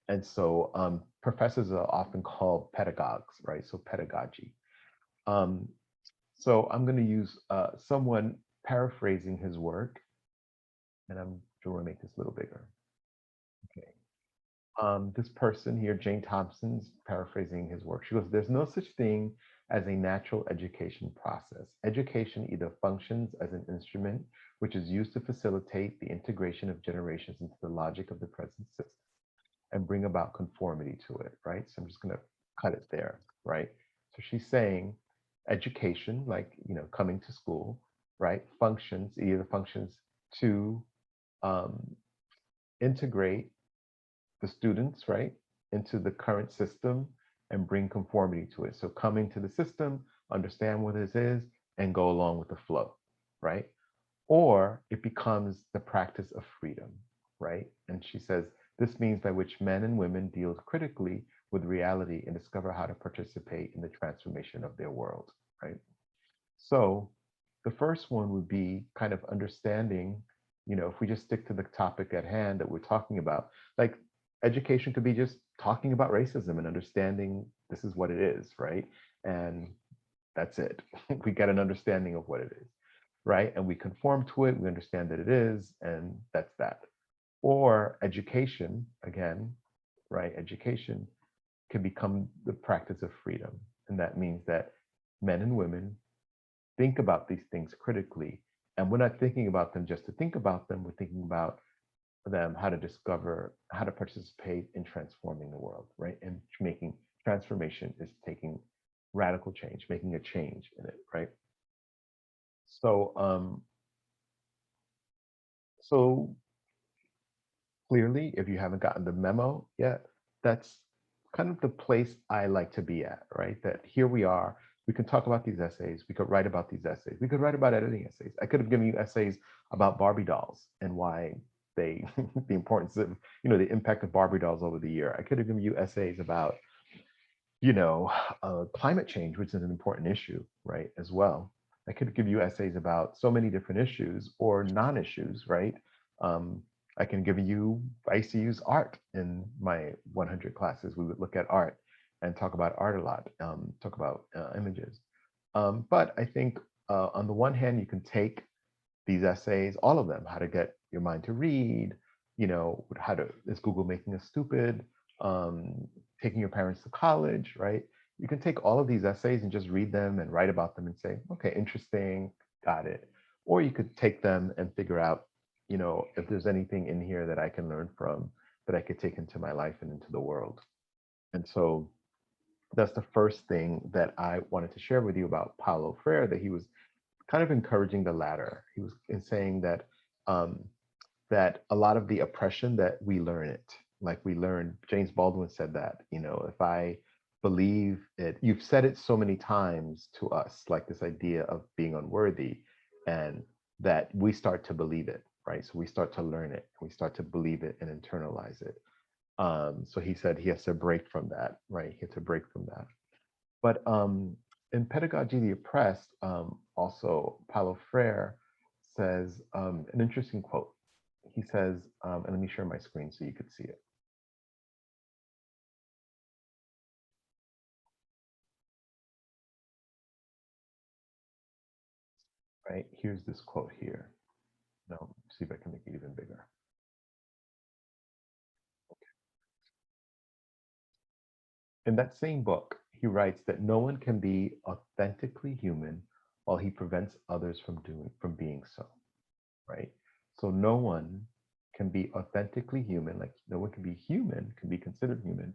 And so professors are often called pedagogues, right? So pedagogy. So I'm going to use someone paraphrasing his work, and I'm going to make this a little bigger. Okay. This person here, Jane Thompson's paraphrasing his work. She goes, "There's no such thing as a natural education process. Education either functions as an instrument which is used to facilitate the integration of generations into the logic of the present system and bring about conformity to it," right? So I'm just going to cut it there, right? So she's saying education, like, you know, coming to school, right, either functions to integrate the students, right, into the current system and bring conformity to it. So coming to the system, understand what this is, and go along with the flow, right? Or it becomes the practice of freedom, right? And she says, this means by which men and women deal critically with reality and discover how to participate in the transformation of their world, right? So the first one would be kind of understanding, you know, if we just stick to the topic at hand that we're talking about, like education could be just talking about racism and understanding this is what it is, right? And that's it. We get an understanding of what it is, right? And we conform to it, we understand that it is, and that's that. Or education, again, right? Education can become the practice of freedom. And that means that men and women think about these things critically. And we're not thinking about them just to think about them, we're thinking about them how to discover, how to participate in transforming the world, right? And making transformation is taking radical change, making a change in it, right? So, so clearly, if you haven't gotten the memo yet, that's kind of the place I like to be at, right? That here we are, we can talk about these essays, we could write about these essays, we could write about editing essays. I could have given you essays about Barbie dolls and why they, the importance of, you know, the impact of Barbie dolls over the year. I could have given you essays about, you know, climate change, which is an important issue, right, as well. I could give you essays about so many different issues or non-issues, right? I can give you, I used to use art in my 100 classes. We would look at art and talk about art a lot, talk about images. But I think on the one hand, you can take these essays, all of them, how to get your mind to read, you know, how to, is Google making us stupid? Taking your parents to college, right? You can take all of these essays and just read them and write about them and say, okay, interesting, got it. Or you could take them and figure out, you know, if there's anything in here that I can learn from that I could take into my life and into the world. And so that's the first thing that I wanted to share with you about Paulo Freire, that he was kind of encouraging the latter. He was saying that that a lot of the oppression that we learn it, like we learn, James Baldwin said that, you know, if I believe it, you've said it so many times to us, like this idea of being unworthy, and that we start to believe it, right? So we start to learn it, we start to believe it and internalize it. So he said he has to break from that, right? He had to break from that. But in Pedagogy of the Oppressed, also Paulo Freire says an interesting quote. He says, and let me share my screen so you could see it. right? Here's this quote here. Now, see if I can make it even bigger. In that same book, he writes that no one can be authentically human while he prevents others from being so, right? So no one can be authentically human, like no one can be human, can be considered human,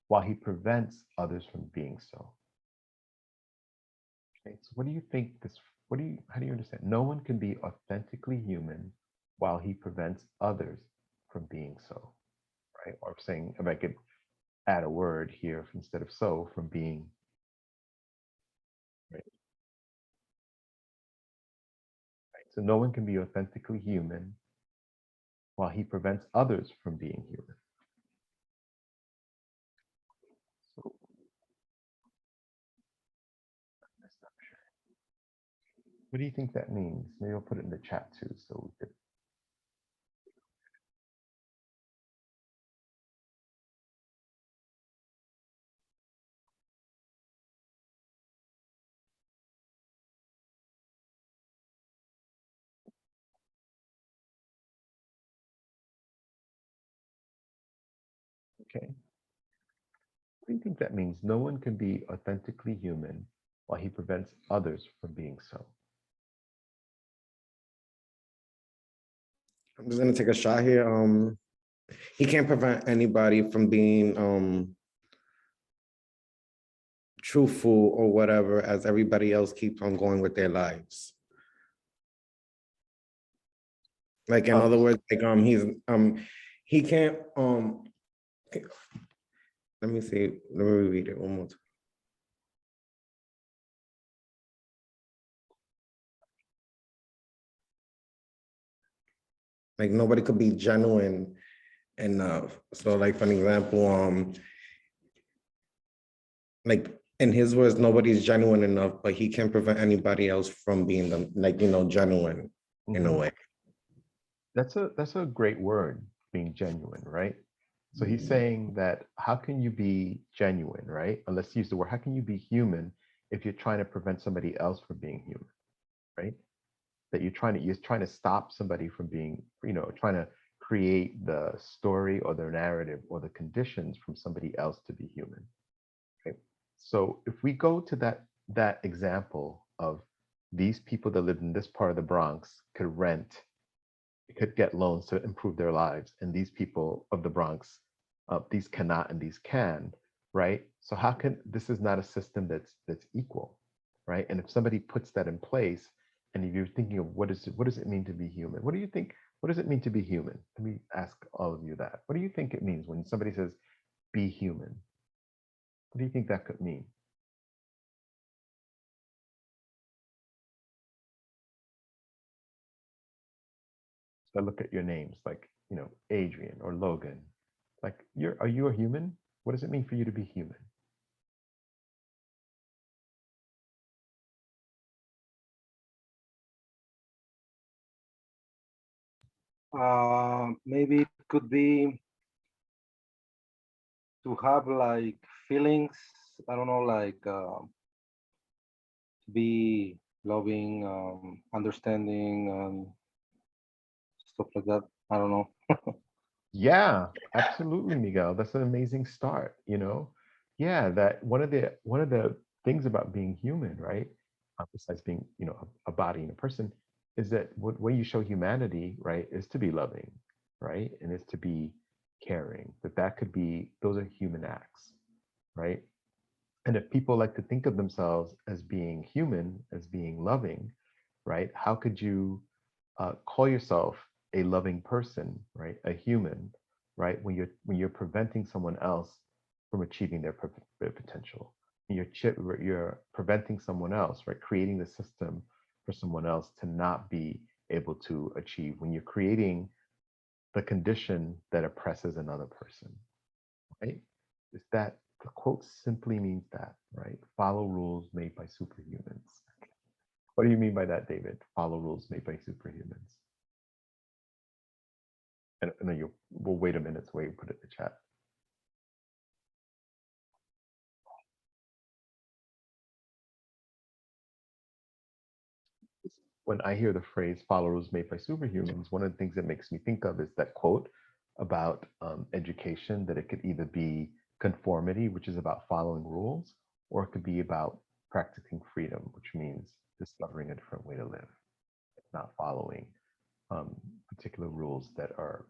while he prevents others from being so. Okay, so what do you think this, how do you understand? No one can be authentically human while he prevents others from being so, right? Or saying, if I could add a word here instead of so, from being, right? So no one can be authentically human while he prevents others from being human. So, what do you think that means? Maybe I'll put it in the chat too, so we could. Okay. What do you think that means? No one can be authentically human while he prevents others from being so. I'm just gonna take a shot here. He can't prevent anybody from being truthful or whatever, as everybody else keeps on going with their lives. Like in other words, like he can't let me see, let me read it one more time. Like nobody could be genuine enough. So like for an example, like in his words, nobody's genuine enough, but he can't prevent anybody else from being them, like, you know, genuine in a way. That's a great word, being genuine, right? So he's saying that how can you be genuine, right? Or let's use the word, how can you be human if you're trying to prevent somebody else from being human, right? That you're trying to stop somebody from being, you know, trying to create the story or the narrative or the conditions from somebody else to be human. Okay. So if we go to that example of these people that live in this part of the Bronx could get loans to improve their lives, and these people of the Bronx, these cannot and these can, right? So how can, this is not a system that's equal, right? And if somebody puts that in place, and if you're thinking of what does it mean to be human? What do you think? What does it mean to be human? Let me ask all of you that. What do you think it means when somebody says be human? What do you think that could mean? So I look at your names, like, you know, Adrian or Logan. Like, are you a human? What does it mean for you to be human? Maybe it could be to have like feelings. I don't know, like be loving, understanding, and stuff like that. I don't know. Yeah, absolutely, Miguel. That's an amazing start, you know? Yeah, that one of the things about being human, right? Besides being, you know, a body and a person, is that what way you show humanity, right, is to be loving, right? And is to be caring. That could be, those are human acts, right? And if people like to think of themselves as being human, as being loving, right? How could you call yourself a loving person, right? A human, right? When you're preventing someone else from achieving their potential, you're preventing someone else, right? Creating the system for someone else to not be able to achieve. When you're creating the condition that oppresses another person, right? Is that the quote simply means that, right? Follow rules made by superhumans. What do you mean by that, David? Follow rules made by superhumans. And no, we'll wait a minute so we put it in the chat. when I hear the phrase follow rules made by superhumans, one of the things that makes me think of is that quote about education, that it could either be conformity, which is about following rules, or it could be about practicing freedom, which means discovering a different way to live, not following particular rules that are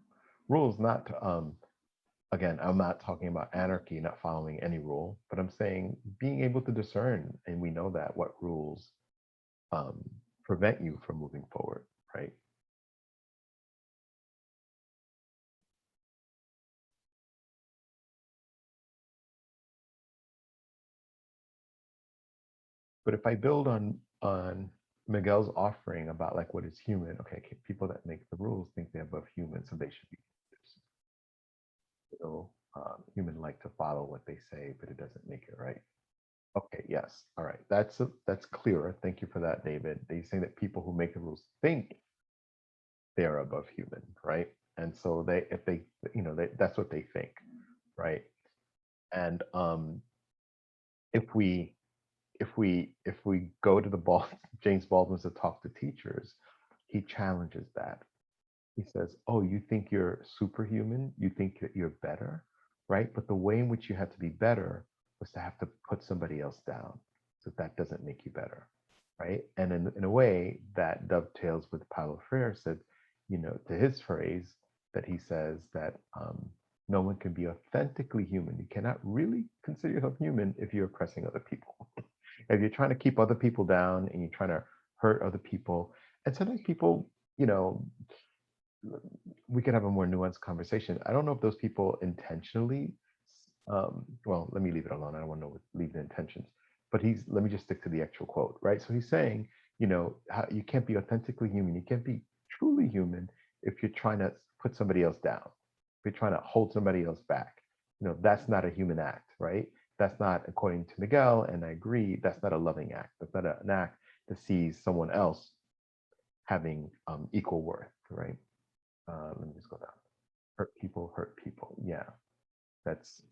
rules not again, I'm not talking about anarchy, not following any rule, but I'm saying being able to discern, and we know that what rules prevent you from moving forward, right? But if I build on Miguel's offering about like what is human, okay, people that make the rules think they're above human, so they should be. So human like to follow what they say, but it doesn't make it right. Okay, yes, all right, that's clearer. Thank you for that, David. They say that people who make the rules think they're above human, right? And so if they, that's what they think, right? And if we go to the James Baldwin to talk to teachers, he challenges that. He says, oh, you think you're superhuman? You think that you're better, right? But the way in which you have to be better was to have to put somebody else down. So that doesn't make you better, right? And in a way that dovetails with Paulo Freire said, to his phrase that he says that no one can be authentically human. You cannot really consider yourself human if you're oppressing other people. If you're trying to keep other people down and you're trying to hurt other people, and sometimes people, we could have a more nuanced conversation. I don't know if those people intentionally, well, let me leave it alone. I don't want to leave the intentions, but let me just stick to the actual quote, right? So he's saying, you can't be authentically human. You can't be truly human if you're trying to put somebody else down. If you're trying to hold somebody else back, that's not a human act, right? That's not, according to Miguel, and I agree, that's not a loving act. That's not an act that sees someone else having equal worth, right? Let me just go down. Hurt people. Yeah, that's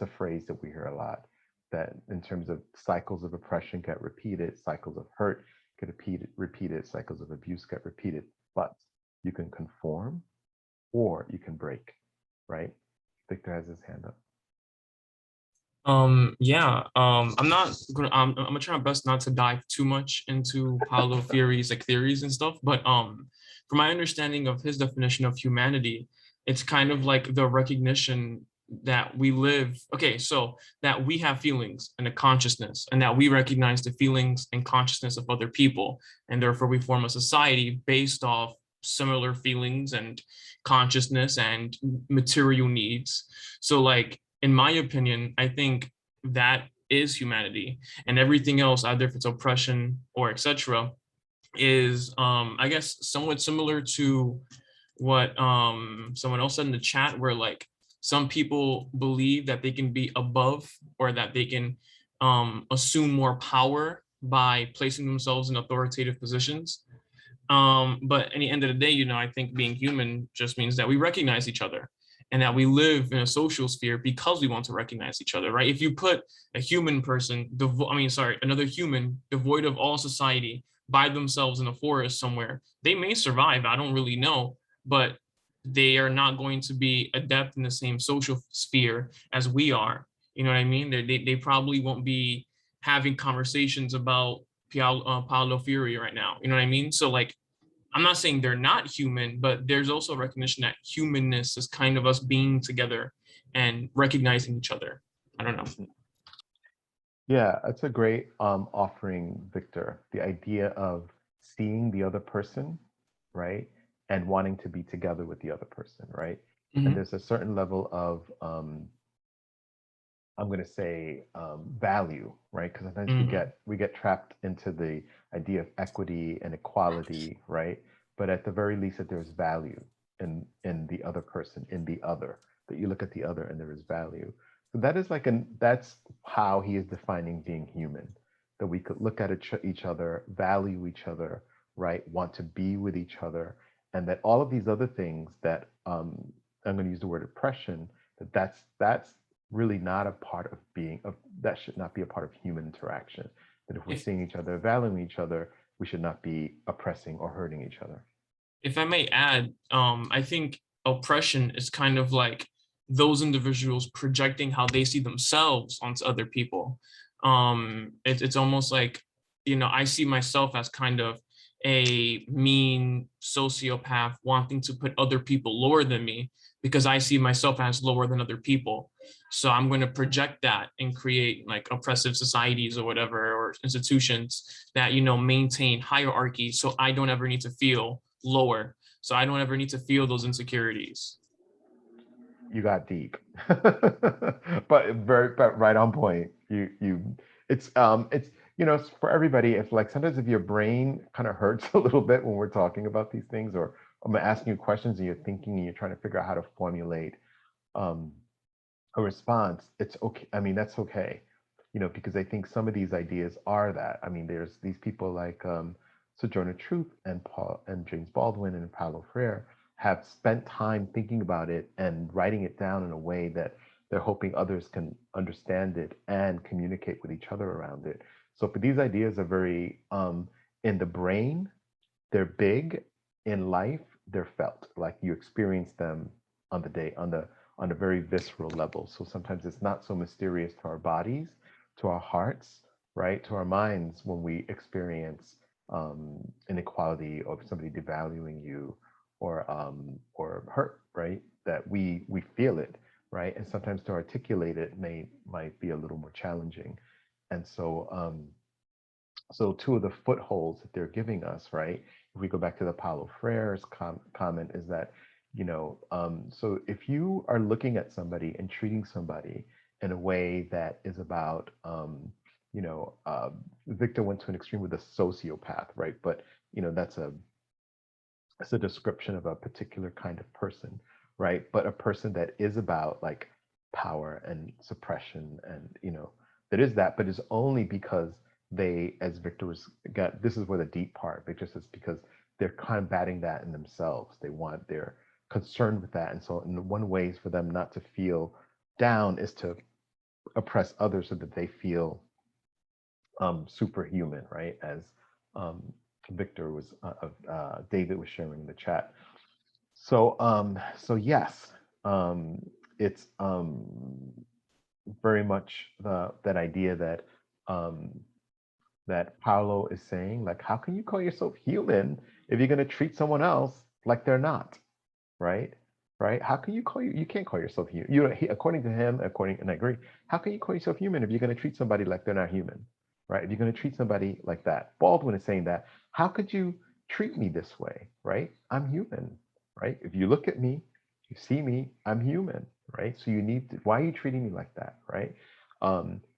a phrase that we hear a lot. That in terms of cycles of oppression get repeated, cycles of hurt get repeated, cycles of abuse get repeated. But you can conform, or you can break, right? Victor has his hand up. Yeah, I'm gonna try my best not to dive too much into Paulo Freire's like theories and stuff, but from my understanding of his definition of humanity, it's kind of like the recognition that we live, okay, so that we have feelings and a consciousness, and that we recognize the feelings and consciousness of other people, and therefore we form a society based off similar feelings and consciousness and material needs. So like, in my opinion, I think that is humanity, and everything else, either if it's oppression or etc., is I guess somewhat similar to what someone else said in the chat, where like some people believe that they can be above, or that they can assume more power by placing themselves in authoritative positions. But at the end of the day, I think being human just means that we recognize each other, and that we live in a social sphere because we want to recognize each other, right? If you put a human person, another human devoid of all society by themselves in a forest somewhere, they may survive. I don't really know, but they are not going to be adept in the same social sphere as we are. You know what I mean? They probably won't be having conversations about Paulo Freire right now. You know what I mean? So like, I'm not saying they're not human, but there's also a recognition that humanness is kind of us being together and recognizing each other. I don't know. Yeah, that's a great offering, Victor. The idea of seeing the other person, right? And wanting to be together with the other person, right? Mhm. And there's a certain level of, I'm going to say, value, right? Because sometimes we get trapped into the idea of equity and equality, right? But at the very least, that there's value in the other person, in the other. That you look at the other and there is value. So that is that's how he is defining being human. That we could look at each other, value each other, right? Want to be with each other, and that all of these other things that I'm going to use the word oppression. That's really not a part of that should not be a part of human interaction. that if we're If seeing each other, valuing each other, we should not be oppressing or hurting each other. if I may add, I think oppression is kind of like those individuals projecting how they see themselves onto other people. It's almost like, I see myself as kind of a mean sociopath wanting to put other people lower than me because I see myself as lower than other people. So I'm going to project that and create like oppressive societies or whatever, or institutions that, maintain hierarchy. So I don't ever need to feel lower. So I don't ever need to feel those insecurities. You got deep, but right on point. It's it's for everybody. If like sometimes if your brain kind of hurts a little bit when we're talking about these things, or I'm asking you questions and you're thinking and you're trying to figure out how to formulate um, a response, it's okay. I mean, that's okay, because I think some of these ideas are that. I mean, there's these people like Sojourner Truth and Paul and James Baldwin and Paulo Freire have spent time thinking about it and writing it down in a way that they're hoping others can understand it and communicate with each other around it. So for these ideas are very in the brain, they're big. In life, they're felt. Like you experience them on the day, on a very visceral level. So sometimes it's not so mysterious to our bodies, to our hearts, right, to our minds when we experience inequality or somebody devaluing you or hurt, right? That we feel it, right? And sometimes to articulate it might be a little more challenging. And so two of the footholds that they're giving us, right? If we go back to the Paulo Freire's comment, is that, so if you are looking at somebody and treating somebody in a way that is about, Victor went to an extreme with a sociopath, right? But that's a description of a particular kind of person, right? But a person that is about like power and suppression, and that is that, but it's only because they, as Victor was got, this is where the deep part, Victor says, because they're combating that in themselves. They're concerned with that. And so in one way for them not to feel down is to oppress others so that they feel superhuman, right? As Victor was, David was sharing in the chat. So yes, it's very much that idea that that Paulo is saying, like, how can you call yourself human if you're going to treat someone else like they're not, right? Right? How can you can't call yourself human. According to him, and I agree, how can you call yourself human if you're going to treat somebody like they're not human, right? If you're going to treat somebody like that. Baldwin is saying that, how could you treat me this way, right? I'm human, right? If you look at me, you see me, I'm human, right? So why are you treating me like that, right?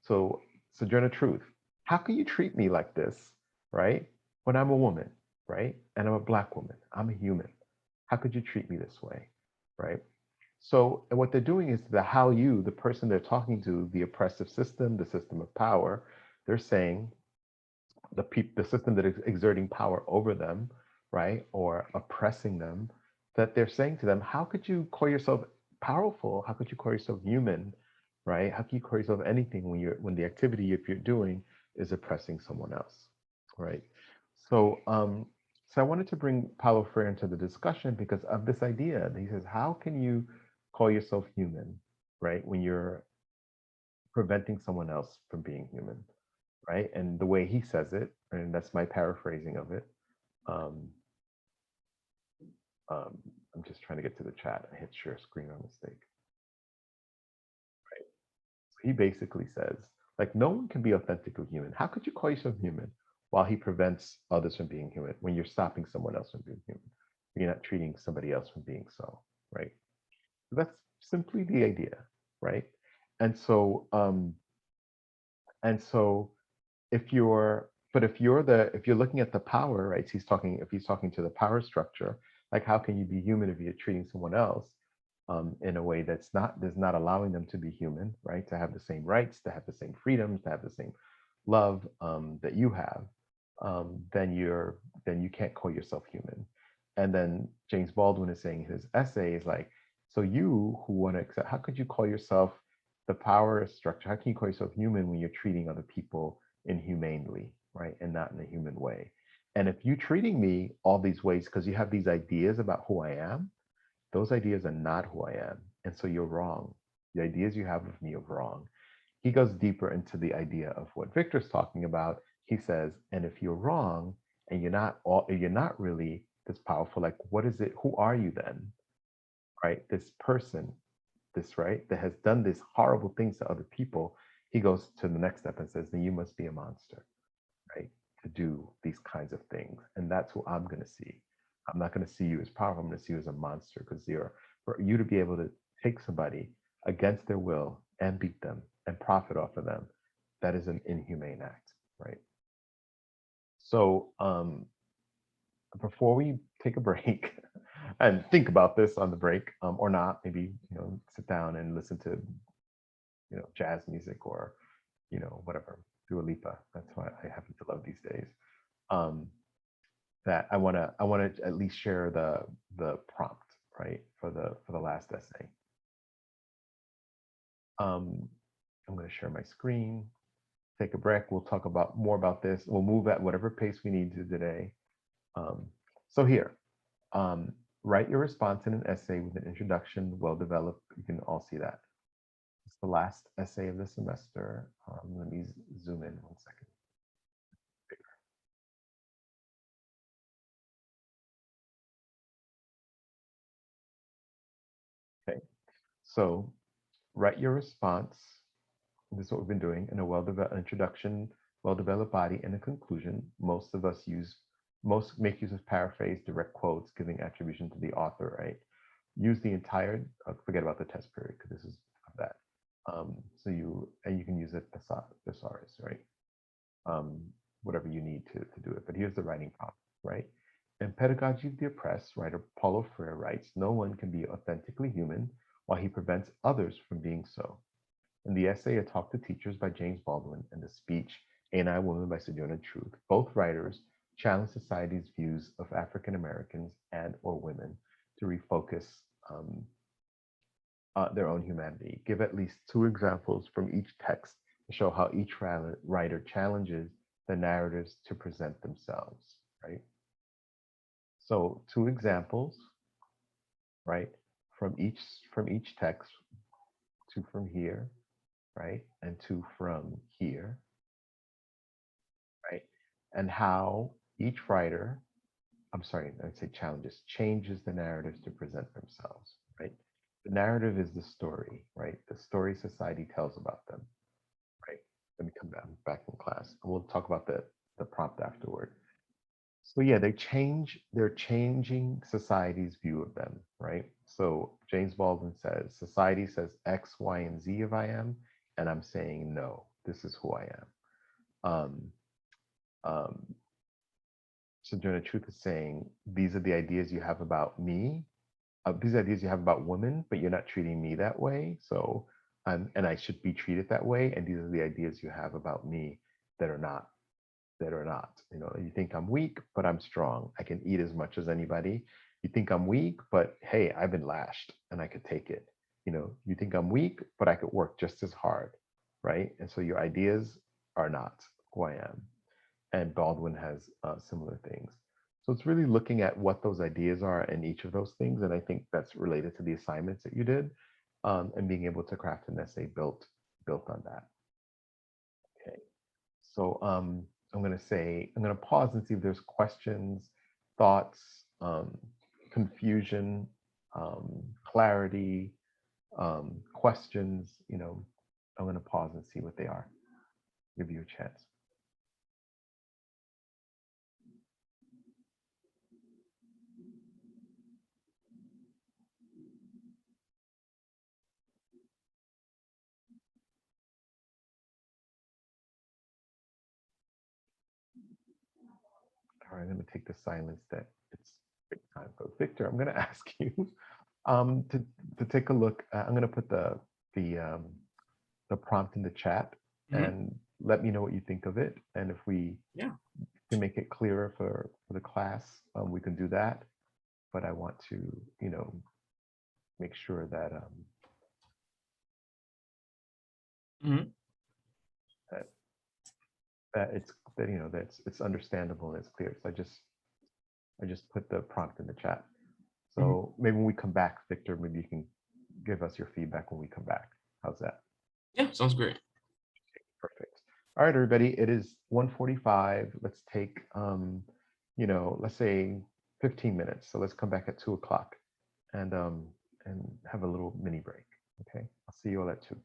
So Sojourner Truth, how can you treat me like this, right? When I'm a woman, right? And I'm a Black woman, I'm a human. How could you treat me this way, right? So, and what they're doing is the person they're talking to, the oppressive system, the system of power, they're saying the system that is exerting power over them, right, or oppressing them, that they're saying to them, how could you call yourself powerful? How could you call yourself human, right? How can you call yourself anything when the activity if you're doing is oppressing someone else, right? So, so I wanted to bring Paulo Freire into the discussion because of this idea. He says, how can you call yourself human, right, when you're preventing someone else from being human, right? And the way he says it, and that's my paraphrasing of it. Um, I'm just trying to get to the chat. I hit share screen on mistake. Right. So he basically says, like, no one can be authentically human. How could you call yourself human while he prevents others from being human when you're stopping someone else from being human? You're not treating somebody else from being so, right? That's simply the idea, right? And so, if you're looking at the power, right? If he's talking to the power structure, like how can you be human if you're treating someone else in a way that's not allowing them to be human, right? To have the same rights, to have the same freedoms, to have the same love that you have, then you can't call yourself human. And then James Baldwin is saying in his essay is like, so you who want to accept, how could you call yourself the power structure? How can you call yourself human when you're treating other people inhumanely, right? And not in a human way. And if you're treating me all these ways because you have these ideas about who I am, those ideas are not who I am. And so you're wrong. The ideas you have of me are wrong. He goes deeper into the idea of what Victor's talking about. He says, and if you're wrong and you're not really this powerful, like what is it? Who are you then? Right? This person, this right, that has done these horrible things to other people. He goes to the next step and says, then you must be a monster, right? To do these kinds of things. And that's who I'm going to see. I'm not going to see you as powerful. I'm going to see you as a monster, because for you to be able to take somebody against their will and beat them and profit off of them, that is an inhumane act, right? So before we take a break and think about this on the break, or not, maybe sit down and listen to jazz music or whatever, Dua Lipa. That's why I happen to love these days. That I want to at least share the prompt, right, for the last essay. I'm going to share my screen, take a break. We'll talk more about this. We'll move at whatever pace we need to today. So here, write your response in an essay with an introduction, well developed. You can all see that. It's the last essay of the semester. Let me zoom in 1 second. Okay, so write your response. This is what we've been doing in a well-developed introduction, well-developed body, and a conclusion. Most make use of paraphrase, direct quotes, giving attribution to the author, right? Use the entire, forget about the test period, because this is that. So you can use it thesaurus, right? Whatever you need to do it. But here's the writing prompt, right? In Pedagogy of the Oppressed, writer Paulo Freire writes, no one can be authentically human while he prevents others from being so. In the essay, A Talk to Teachers by James Baldwin, and the speech, Ain't I a Woman by Sojourner Truth, both writers challenge society's views of African Americans and or women to refocus their own humanity. Give at least 2 examples from each text to show how each writer challenges the narratives to present themselves, right? So 2 examples, right, from each text, 2 from here, right, and 2 from here, right, and how each writer, I'd say challenges, changes the narratives to present themselves, right? The narrative is the story, right? The story society tells about them, right? Let me come back in class, and we'll talk about the prompt afterward. So yeah, they're changing society's view of them, right? So James Baldwin says, society says X, Y, and Z of I am, and I'm saying, no, this is who I am. Sojourner Truth is saying, these are the ideas you have about me. These ideas you have about women, but you're not treating me that way. So, and I should be treated that way. And these are the ideas you have about me that are not. You think I'm weak, but I'm strong. I can eat as much as anybody. You think I'm weak, but hey, I've been lashed and I could take it. You think I'm weak, but I could work just as hard, right? And so your ideas are not who I am. And Baldwin has similar things. So it's really looking at what those ideas are in each of those things. And I think that's related to the assignments that you did, and being able to craft an essay built on that. Okay. So I'm going to pause and see if there's questions, thoughts, confusion, clarity, questions. I'm going to pause and see what they are. Give you a chance. All right, I'm going to take the silence that it's big time for. Victor, I'm going to ask you to take a look. I'm going to put the prompt in the chat, and let me know what you think of it. And if we can make it clearer for the class, we can do that. But I want to, make sure that that that it's understandable and it's clear. So I just put the prompt in the chat. So maybe when we come back, Victor, maybe you can give us your feedback when we come back. How's that? Yeah, sounds great. Perfect. All right, everybody, it is 1:45. Let's take, let's say 15 minutes. So let's come back at 2 o'clock and have a little mini break. Okay, I'll see you all at 2.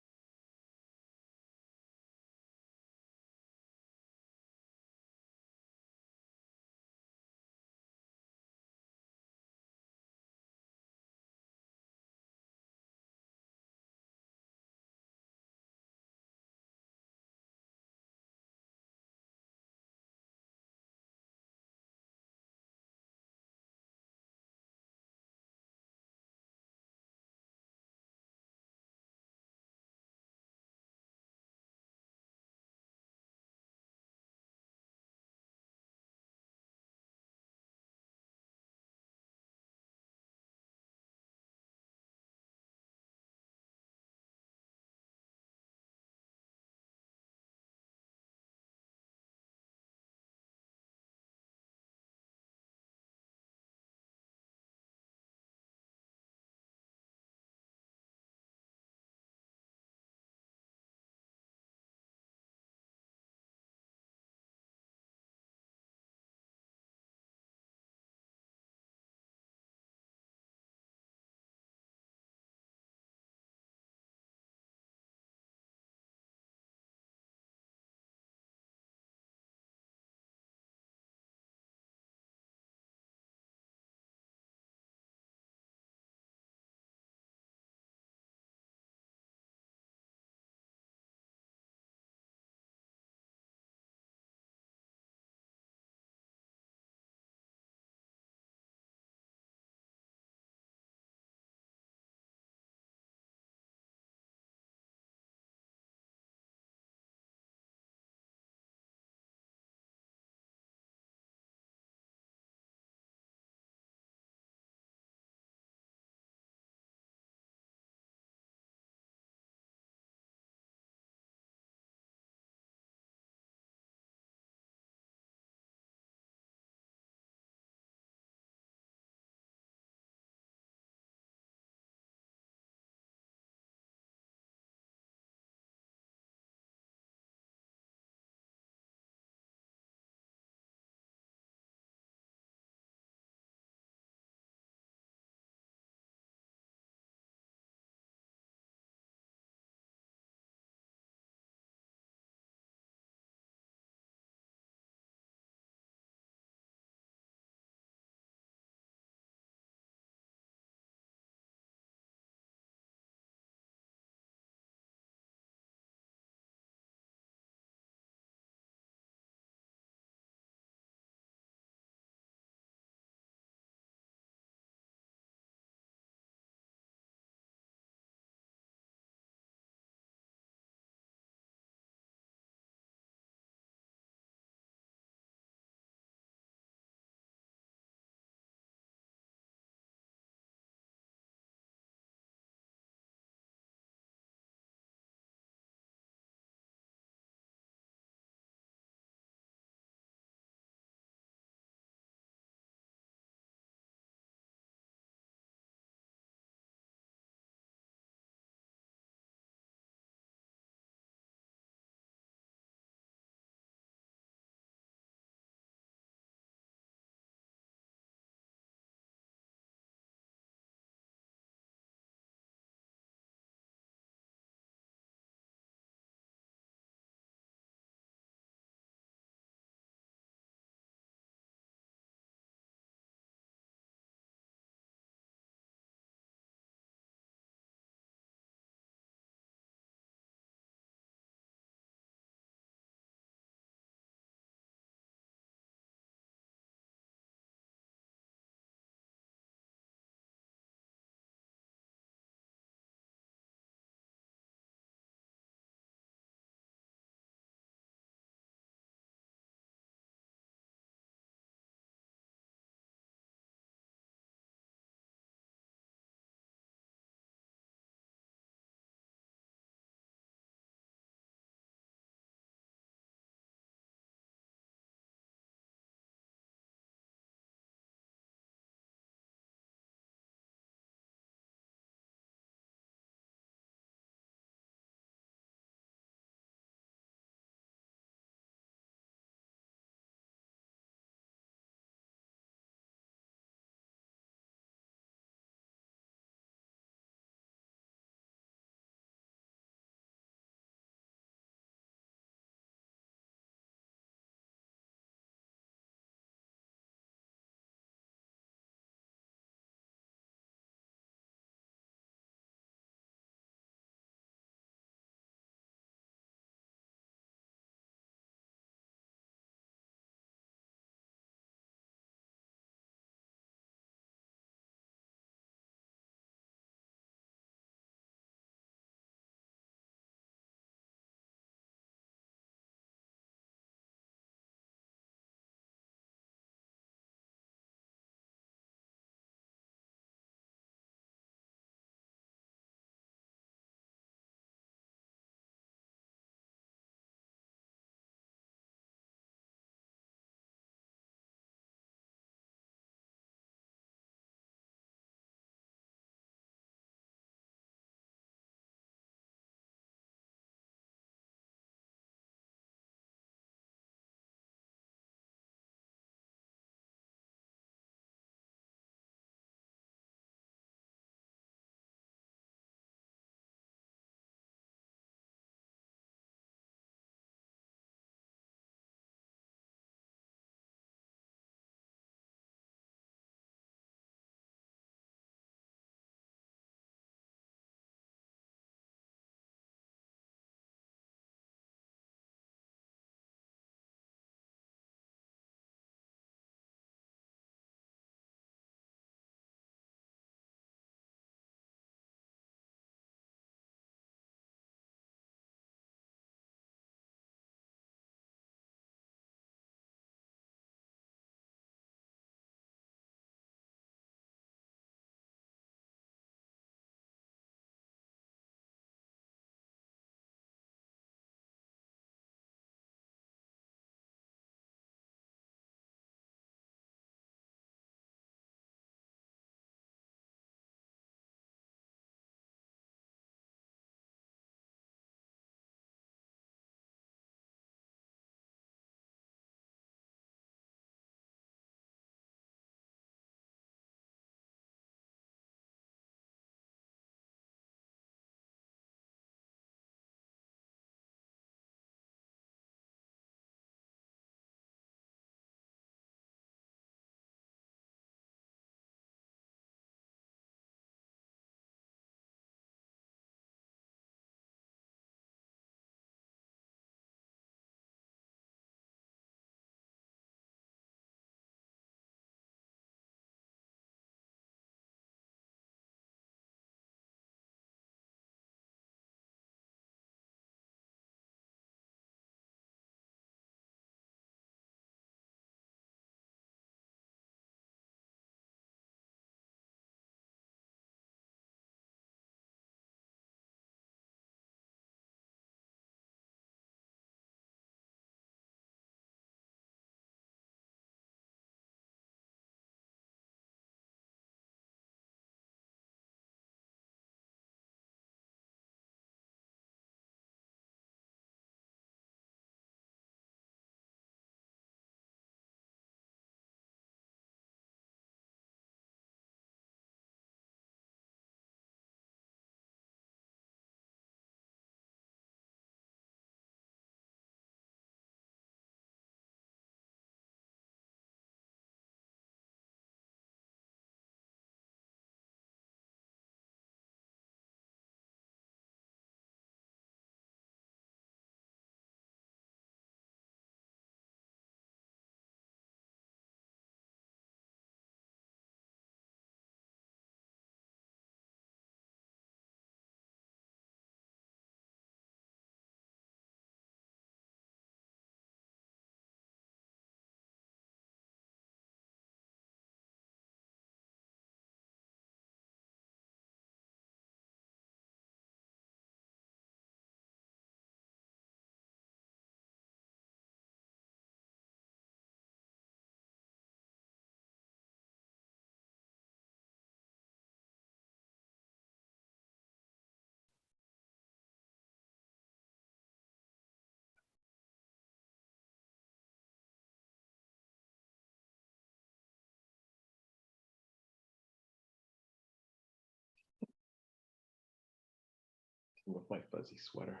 with my fuzzy sweater.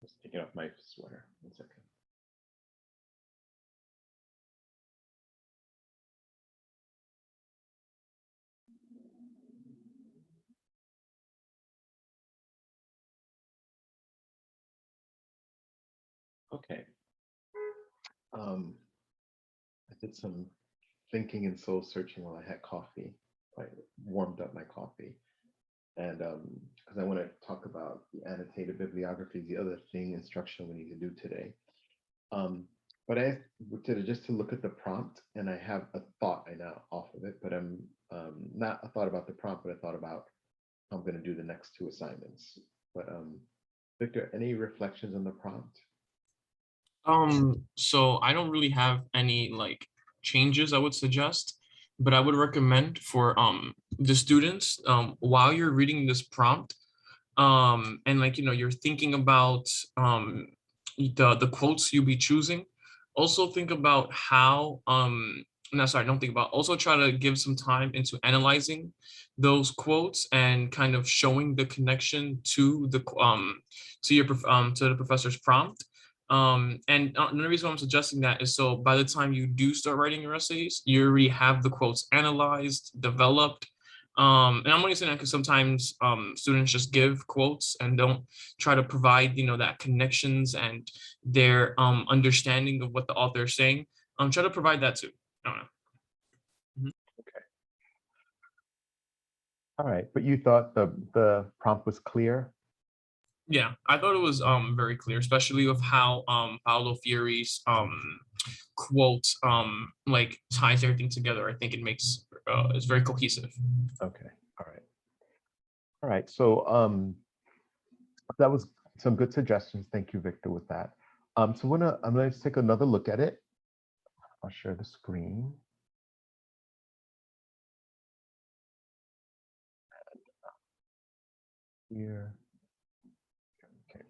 Just taking off my sweater. 1 second. Okay. I did some thinking and soul searching while I had coffee. I warmed up my coffee. And because I want to talk about the annotated bibliography, the other thing, instruction we need to do today. But I did just to look at the prompt, and I have a thought I now off of it, but I'm not a thought about the prompt, but I thought about how I'm going to do the next 2 assignments. But Victor, any reflections on the prompt? So I don't really have any like changes I would suggest, but I would recommend for the students while you're reading this prompt, and like you're thinking about the quotes you'll be choosing. Also think about how no, sorry, don't think about. Also try to give some time into analyzing those quotes and kind of showing the connection to the to the professor's prompt. And another reason why I'm suggesting that is so by the time you do start writing your essays, you already have the quotes analyzed, developed. And I'm only saying that because sometimes students just give quotes and don't try to provide, that connections and their understanding of what the author is saying. Try to provide that too. I don't know. Okay. All right, but you thought the prompt was clear? Yeah, I thought it was very clear, especially with how Paulo Fiere's quote like ties everything together. I think it makes it's very cohesive. Okay, all right. So that was some good suggestions. Thank you, Victor, with that. So I'm gonna take another look at it. I'll share the screen. Here. Okay.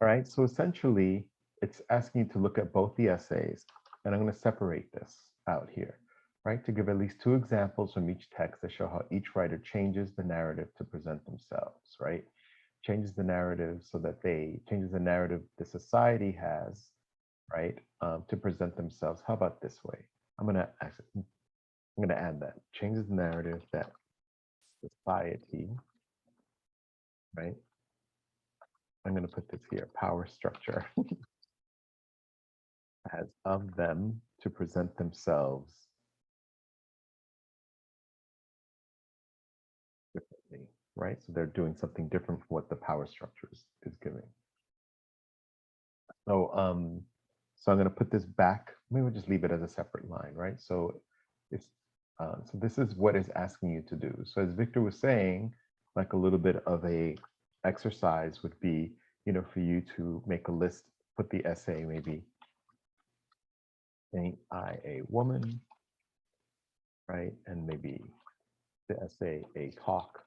All right, so essentially, it's asking you to look at both the essays, and I'm going to separate this out here, right, to give at least 2 examples from each text that show how each writer changes the narrative to present themselves, right? Changes the narrative so that changes the narrative the society has, right, to present themselves. How about this way? I'm going to add that. Changes the narrative that society, right? I'm going to put this here, power structure, has of them to present themselves differently, right? So they're doing something different from what the power structure is giving. So, so I'm going to put this back. Maybe we'll just leave it as a separate line, right? So it's so this is what it's asking you to do. So as Victor was saying, like a little bit of a exercise would be, for you to make a list, put the essay maybe, ain't I a woman, right? And maybe the essay, a talk,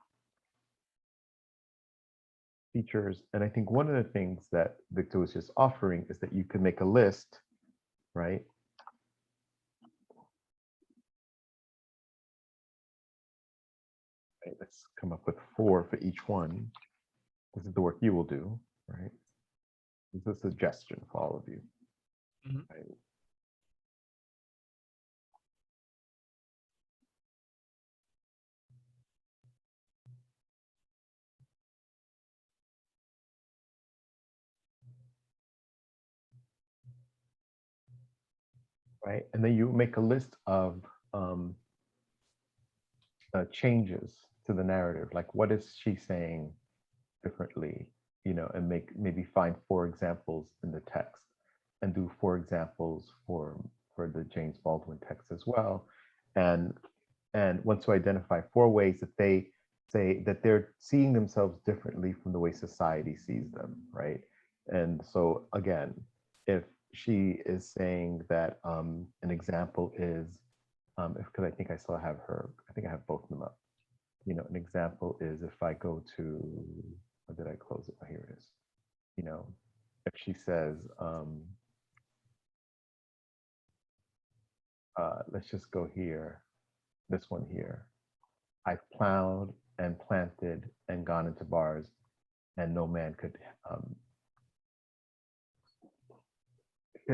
features. And I think one of the things that Victor was just offering is that you can make a list, right? Okay, let's come up with 4 for each one. This is the work you will do, right? This is a suggestion for all of you. Right? Right, and then you make a list of changes to the narrative, like what is she saying differently, and maybe find 4 examples in the text, and do 4 examples for the James Baldwin text as well, and once you identify 4 ways that they say that they're seeing themselves differently from the way society sees them, right? And so again, if she is saying that an example is, because I think I still have her, I think I have both of them up. An example is if I go to, or did I close it? Oh, here it is. If she says, let's just go here, this one here. I've plowed and planted and gone into bars, and no man could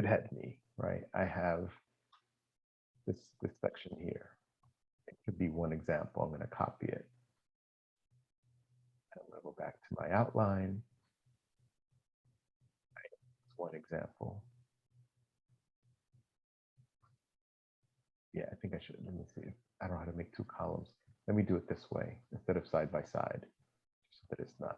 head me, right? I have this section here. It could be one example. I'm going to copy it. I'm going to go back to my outline. It's one example. Yeah, I think I should. Let me see. I don't know how to make two columns. Let me do it this way instead of side by side, so that it's not.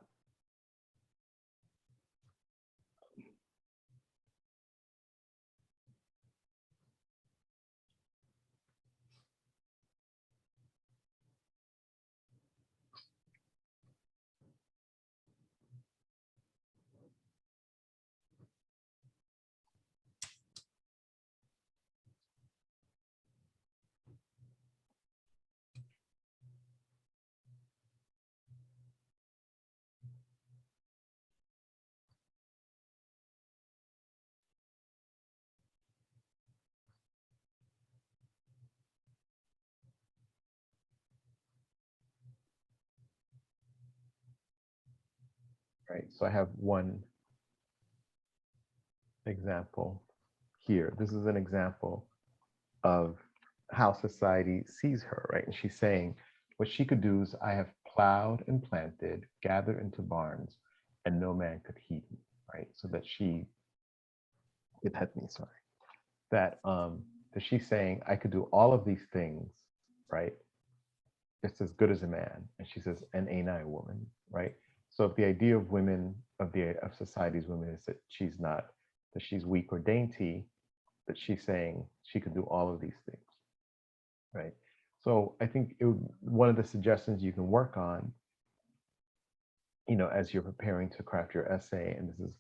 Right, so I have one example here. This is an example of how society sees her, right? And she's saying what she could do is I have plowed and planted, gathered into barns, and no man could heed me, right? So that that she's saying I could do all of these things, right? Just as good as a man. And she says, and ain't I a woman, right? So if the idea of women, of society's women is that she's not, that she's weak or dainty, that she's saying she can do all of these things, right? So I think one of the suggestions you can work on, as you're preparing to craft your essay, and this is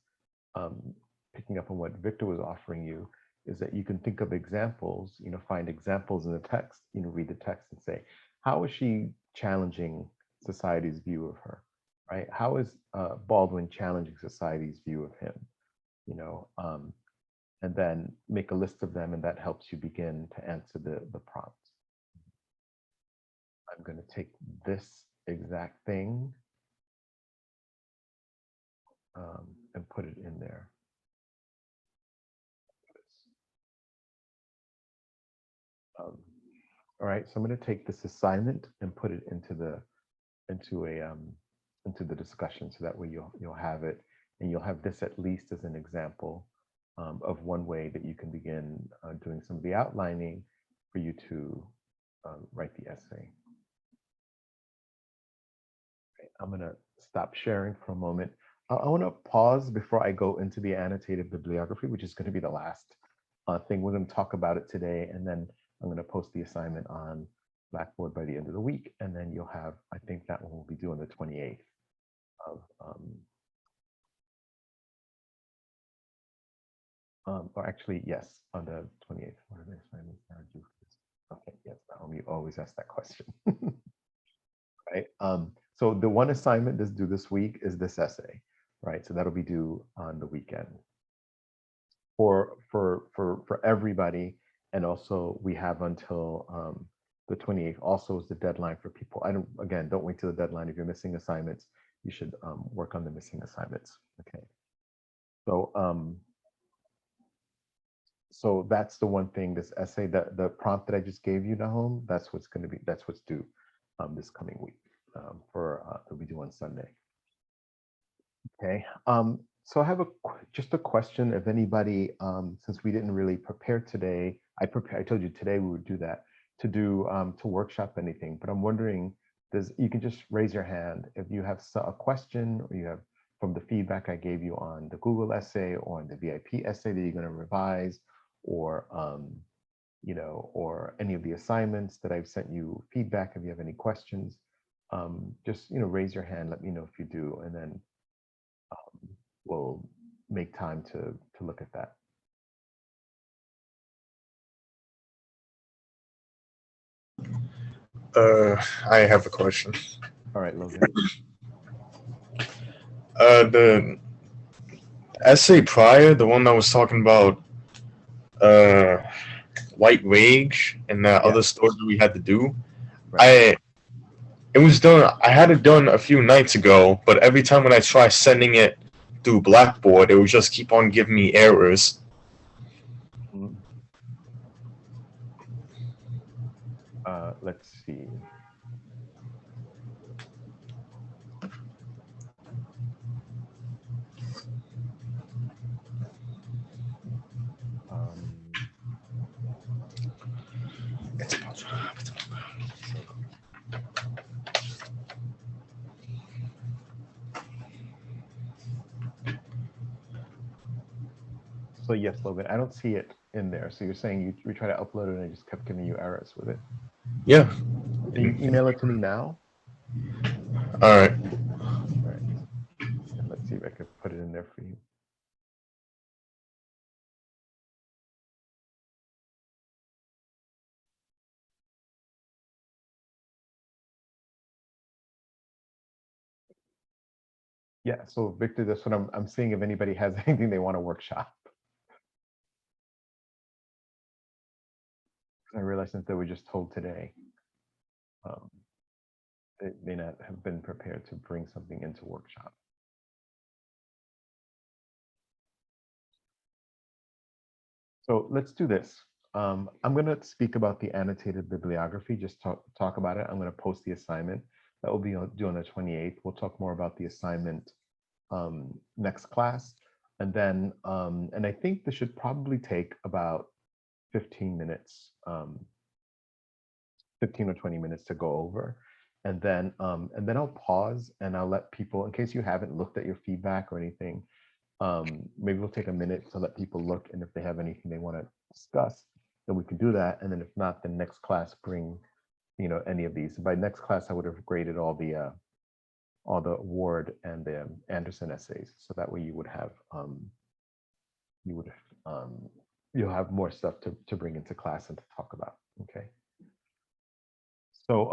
picking up on what Victor was offering you, is that you can think of examples, find examples in the text, read the text and say, how is she challenging society's view of her, right? How is Baldwin challenging society's view of him, and then make a list of them, and that helps you begin to answer the prompts. I'm going to take this exact thing and put it in there. All right, so I'm going to take this assignment and put it into the discussion, so that way you'll have it, and you'll have this at least as an example of one way that you can begin doing some of the outlining for you to write the essay. Okay, I'm going to stop sharing for a moment. I want to pause before I go into the annotated bibliography, which is going to be the last thing. We're going to talk about it today, and then I'm going to post the assignment on Blackboard by the end of the week, and then you'll have, I think that one will be due on the 28th of, or actually, yes, on the 28th. What are the assignments now due for this? Okay, yes, you always ask that question. Right, so the one assignment that's due this week is this essay, right? So that'll be due on the weekend for everybody. And also we have until the 28th also is the deadline for people. Don't wait till the deadline. If you're missing assignments, you should work on the missing assignments. Okay. So so that's the one thing, this essay, the prompt that I just gave you, Nahom, that's what's due this coming week. It'll be due on Sunday. Okay. So I have just a question. If anybody, since we didn't really prepare today, I told you today we would do that to workshop anything. But I'm wondering, you can just raise your hand if you have a question, or you have from the feedback I gave you on the Google essay or on the VIP essay that you're going to revise, or or any of the assignments that I've sent you feedback. If you have any questions, just raise your hand. Let me know if you do, and then we'll make time to look at that. I have a question. All right, Logan. The essay prior, the one that was talking about white rage and that other story we had to do, right. It was done. I had it done a few nights ago, but every time when I try sending it through Blackboard, it would just keep on giving me errors. Mm. Let's see. So yes, Logan, I don't see it in there. So you're saying you try to upload it and it just kept giving you errors with it. Yeah. Can you email it to me now? All right. All right. And let's see if I could put it in there for you. Yeah, so Victor, that's what I'm seeing if anybody has anything they want to workshop. I realize since they were just told today, they may not have been prepared to bring something into workshop. So let's do this. I'm going to speak about the annotated bibliography, just talk about it. I'm going to post the assignment. That will be due on the 28th. We'll talk more about the assignment next class. And then, and I think this should probably take about 15 minutes, 15 or 20 minutes to go over. And then I'll pause and I'll let people, in case you haven't looked at your feedback or anything, maybe we'll take a minute to let people look, and if they have anything they want to discuss, then we can do that. And then if not, the next class bring, any of these. By next class, I would have graded all the Ward and the Anderson essays, so that way you would have you'll have more stuff to bring into class and to talk about. Okay. So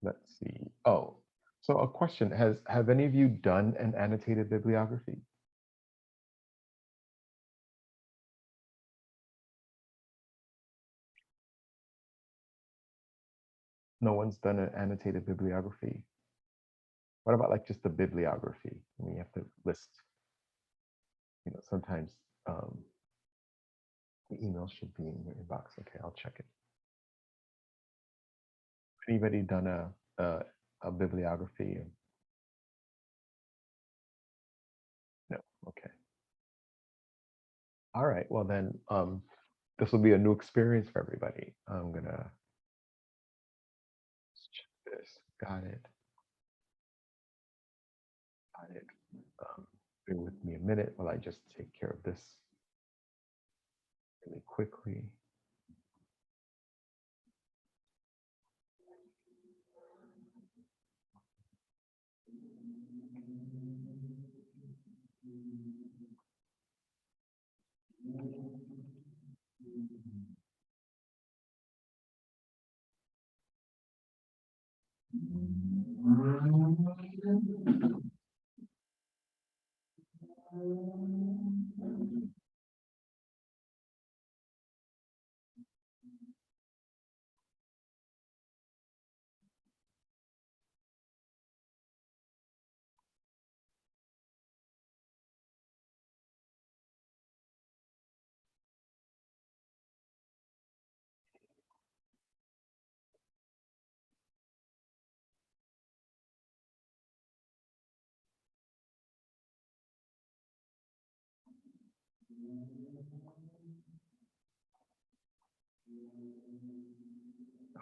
let's see. Oh, so a question: have any of you done an annotated bibliography? No one's done an annotated bibliography. What about like just the bibliography? I mean, you have to list, sometimes the email should be in your inbox. Okay, I'll check it. Anybody done a bibliography? No, okay. All right, well then, this will be a new experience for everybody. I'm gonna check this. Got it. Got it. Bear with me a minute while I just take care of this really quickly.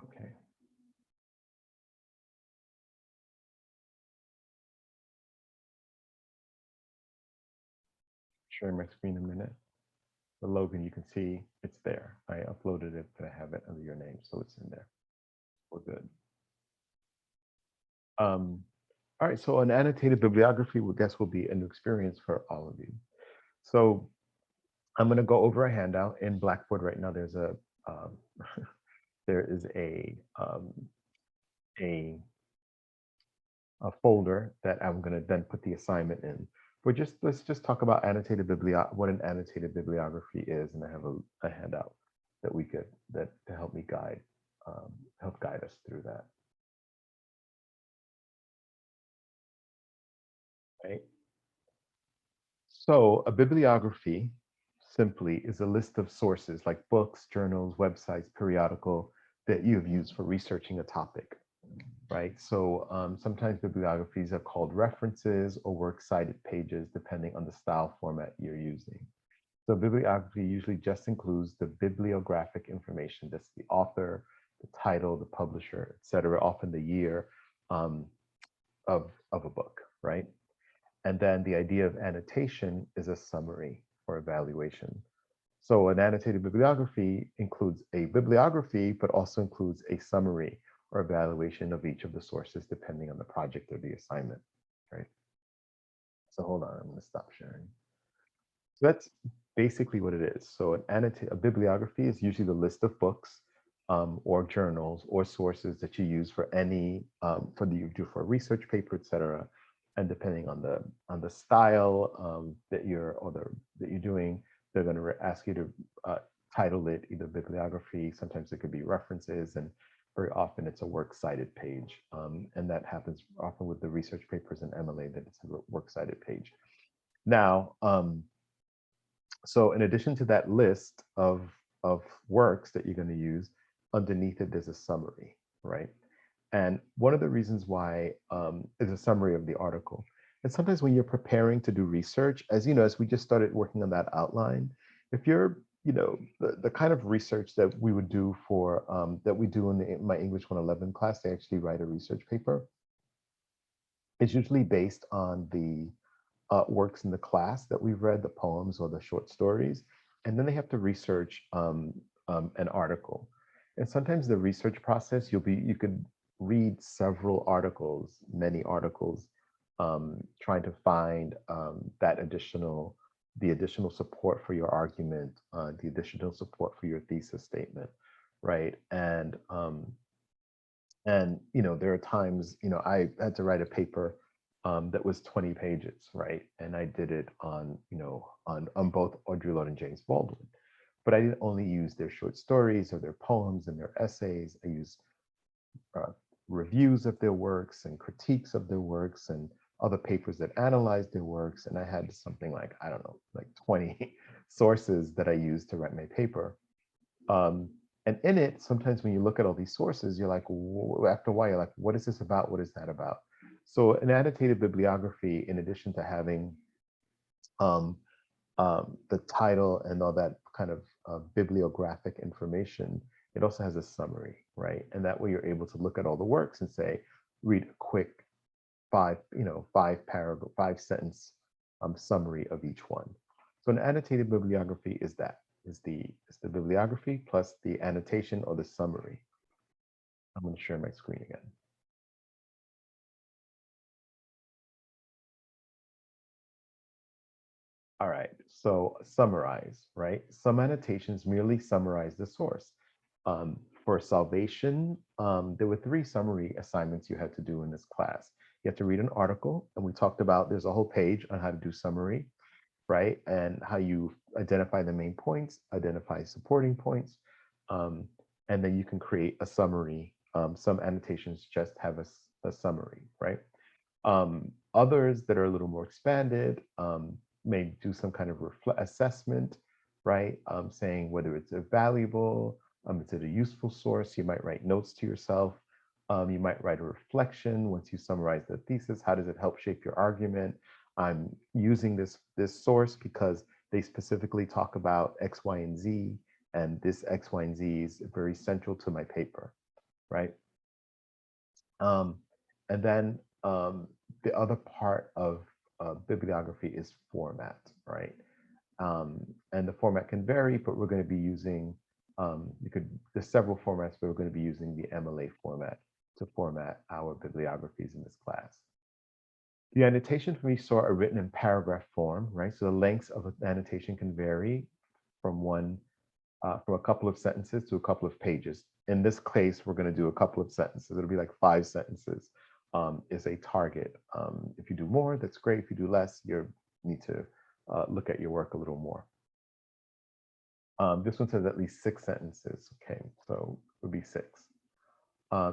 Okay. Share my screen a minute. So Logan, you can see it's there. I uploaded it, but I have it under your name, so it's in there. We're good. All right, so an annotated bibliography, I guess, will be a new experience for all of you. So I'm going to go over a handout in Blackboard right now. There's a there is a folder that I'm going to then put the assignment in. But let's just talk about annotated what an annotated bibliography is, and I have a handout that to help me guide, help So a bibliography simply is a list of sources like books, journals, websites, periodical that you have used for researching a topic, right? So sometimes bibliographies are called references or works cited pages, depending on the style format you're using. So bibliography usually just includes the bibliographic information. That's the author, the title, the publisher, etc., often the year of a book, right? And then the idea of annotation is a summary for evaluation. So an annotated bibliography includes a bibliography, but also includes a summary or evaluation of each of the sources, depending on the project or the assignment, right? So hold on, I'm going to stop sharing. So that's basically what it is. So a bibliography is usually the list of books or journals or sources that you use for any you do for a research paper, etc. And depending on the style that you're doing, they're going to ask you to title it either bibliography. Sometimes it could be references, and very often it's a works cited page. And that happens often with the research papers in MLA, that it's a works cited page. Now, so in addition to that list of works that you're going to use, underneath it, there's a summary, right? And one of the reasons why is a summary of the article. And sometimes when you're preparing to do research, as you know, as we just started working on that outline, if you're, the kind of research that we would do for, that we do in my English 111 class, they actually write a research paper. It's usually based on the works in the class that we've read, the poems or the short stories, and then they have to research an article. And sometimes the research process, you could read several articles, many articles, trying to find the additional support for your argument, the additional support for your thesis statement, right? And there are times, I had to write a paper that was 20 pages, right? And I did it on both Audre Lorde and James Baldwin. But I didn't only use their short stories or their poems and their essays. I used reviews of their works and critiques of their works and other papers that analyzed their works. And I had something like, I don't know, like 20 sources that I used to write my paper. And in it, sometimes when you look at all these sources, you're like, after a while, you're like, what is this about? What is that about? So an annotated bibliography, in addition to having the title and all that kind of bibliographic information, it also has a summary, right? And that way you're able to look at all the works and say, read a quick 5-sentence summary of each one. So an annotated bibliography is that. Is the bibliography plus the annotation or the summary. I'm going to share my screen again. All right, so summarize, right? Some annotations merely summarize the source. For salvation, there were 3 summary assignments you had to do in this class. You have to read an article, and we talked about, there's a whole page on how to do summary, right? And how you identify the main points, identify supporting points, and then you can create a summary. Some annotations just have a summary, right? Others that are a little more expanded may do some kind of assessment, right? Saying whether it's a valuable, is it a useful source? You might write notes to yourself. You might write a reflection once you summarize the thesis. How does it help shape your argument? I'm using this source because they specifically talk about X, Y, and Z, and this X, Y, and Z is very central to my paper, right? And then the other part of bibliography is format, right? And the format can vary, but we're going to be using, there's several formats, but we're going to be using the MLA format to format our bibliographies in this class. The annotations we saw are written in paragraph form, right? So the lengths of an annotation can vary from a couple of sentences to a couple of pages. In this case, we're going to do a couple of sentences. It'll be like 5 sentences is a target. If you do more, that's great. If you do less, you need to look at your work a little more. This one says at least 6 sentences. Okay, so it would be 6.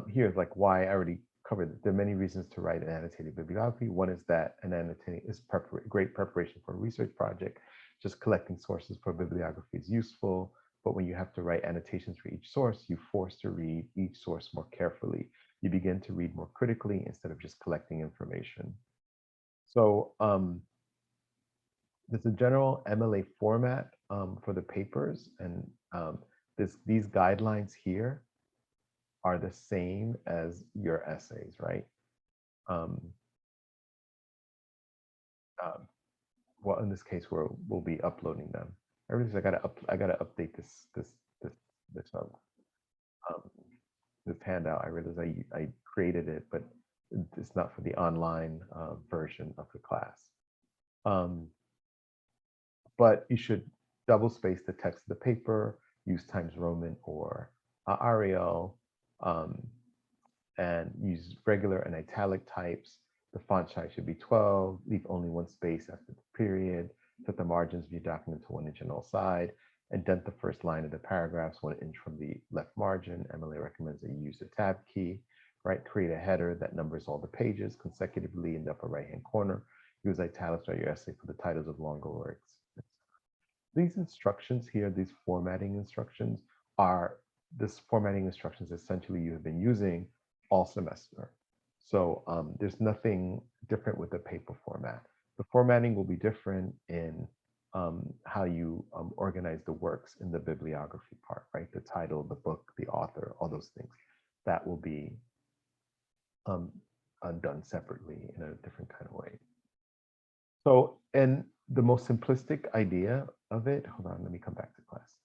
Here's like why I already covered there are many reasons to write an annotated bibliography. One is that an annotating is great preparation for a research project. Just collecting sources for bibliography is useful, but when you have to write annotations for each source, you're forced to read each source more carefully. You begin to read more critically instead of just collecting information. So there's a general MLA format for the papers, and these guidelines here are the same as your essays, right? Well, in this case, we'll be uploading them. Everything I gotta update this handout. I realized I created it, but it's not for the online version of the class. But you should double space the text of the paper, use Times Roman or Arial, and use regular and italic types. The font size should be 12, leave only one space after the period, set the margins of your document to 1 inch on all side, indent the first line of the paragraphs 1 inch from the left margin. MLA recommends that you use the tab key, right? Create a header that numbers all the pages consecutively in the upper right-hand corner. Use italics on your essay for the titles of longer works. These instructions here, these formatting instructions essentially you have been using all semester. So there's nothing different with the paper format. The formatting will be different in how you organize the works in the bibliography part, right? The title, the book, the author, all those things. That will be done separately in a different kind of way. So, and the most simplistic idea of it, hold on, let me come back to class.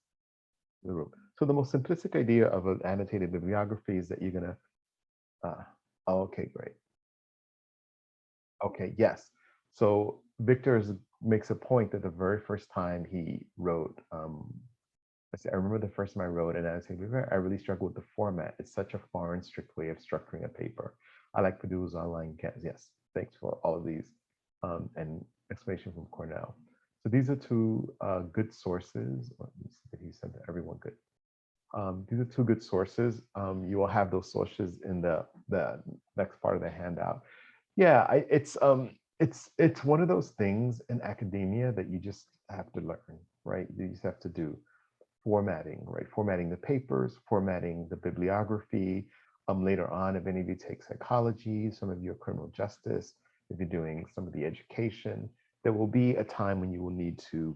The room. So the most simplistic idea of an annotated bibliography is that you're gonna, oh, okay, great. Okay, yes. So Victor makes a point that the very first time he wrote, I remember the first time I wrote an annotated bibliography, I really struggled with the format. It's such a foreign, strict way of structuring a paper. I like Purdue's online camps. Yes, thanks for all of these and explanation from Cornell. So these are two good sources. He said that everyone good. These are two good sources. You will have those sources in the next part of the handout. Yeah, it's one of those things in academia that you just have to learn, right? You just have to do formatting, right? Formatting the papers, formatting the bibliography. Later on, if any of you take psychology, some of you are criminal justice, if you're doing some of the education, there will be a time when you will need to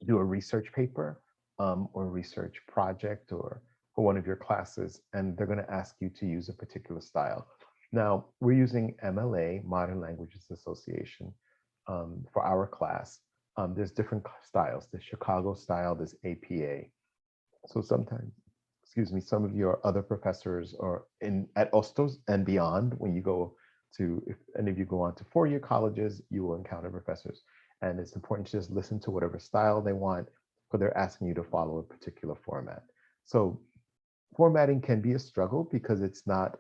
do a research paper or a research project or for one of your classes, and they're going to ask you to use a particular style. Now, we're using MLA, Modern Languages Association, for our class. There's different styles. There's Chicago style, there's APA. So sometimes, excuse me, some of your other professors are at Ostos and beyond, when you go to, if any of you go on to four-year colleges, you will encounter professors. And it's important to just listen to whatever style they want, but they're asking you to follow a particular format. So formatting can be a struggle because it's not,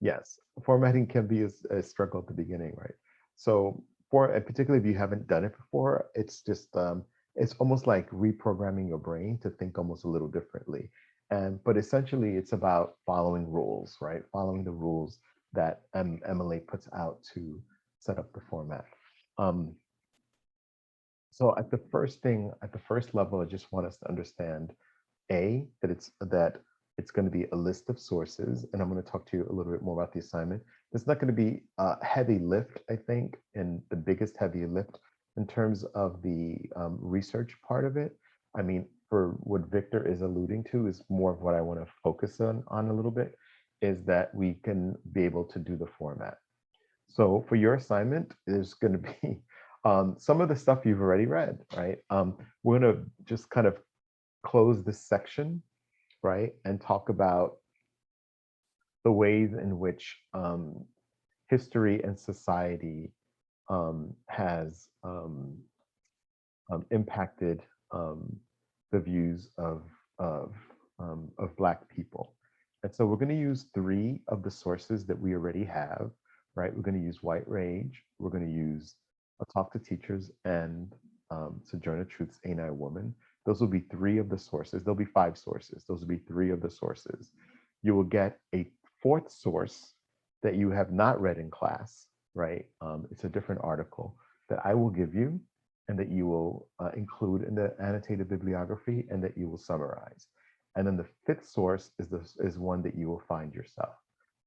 yes, formatting can be a struggle at the beginning, right? So particularly if you haven't done it before, it's just, it's almost like reprogramming your brain to think almost a little differently. But essentially it's about following rules, right? Following the rules that MLA puts out to set up the format. So at the first level, I just want us to understand that it's going to be a list of sources, and I'm going to talk to you a little bit more about the assignment. There's not going to be a heavy lift, I think, and the biggest heavy lift in terms of the research part of it. I mean, for what Victor is alluding to is more of what I want to focus on a little bit, is that we can be able to do the format. So for your assignment, there's going to be some of the stuff you've already read, right? We're going to just kind of close this section, right, and talk about the ways in which history and society has impacted the views of Black people. And so we're going to use 3 of the sources that we already have, right? We're going to use White Rage, we're going to use A Talk to Teachers, and Sojourner Truth's Ain't I a Woman. Those will be 3 of the sources. There'll be 5 sources. Those will be 3 of the sources. you will get a fourth source that you have not read in class, right? It's a different article that I will give you and that you will include in the annotated bibliography and that you will summarize. And then the fifth source is one that you will find yourself,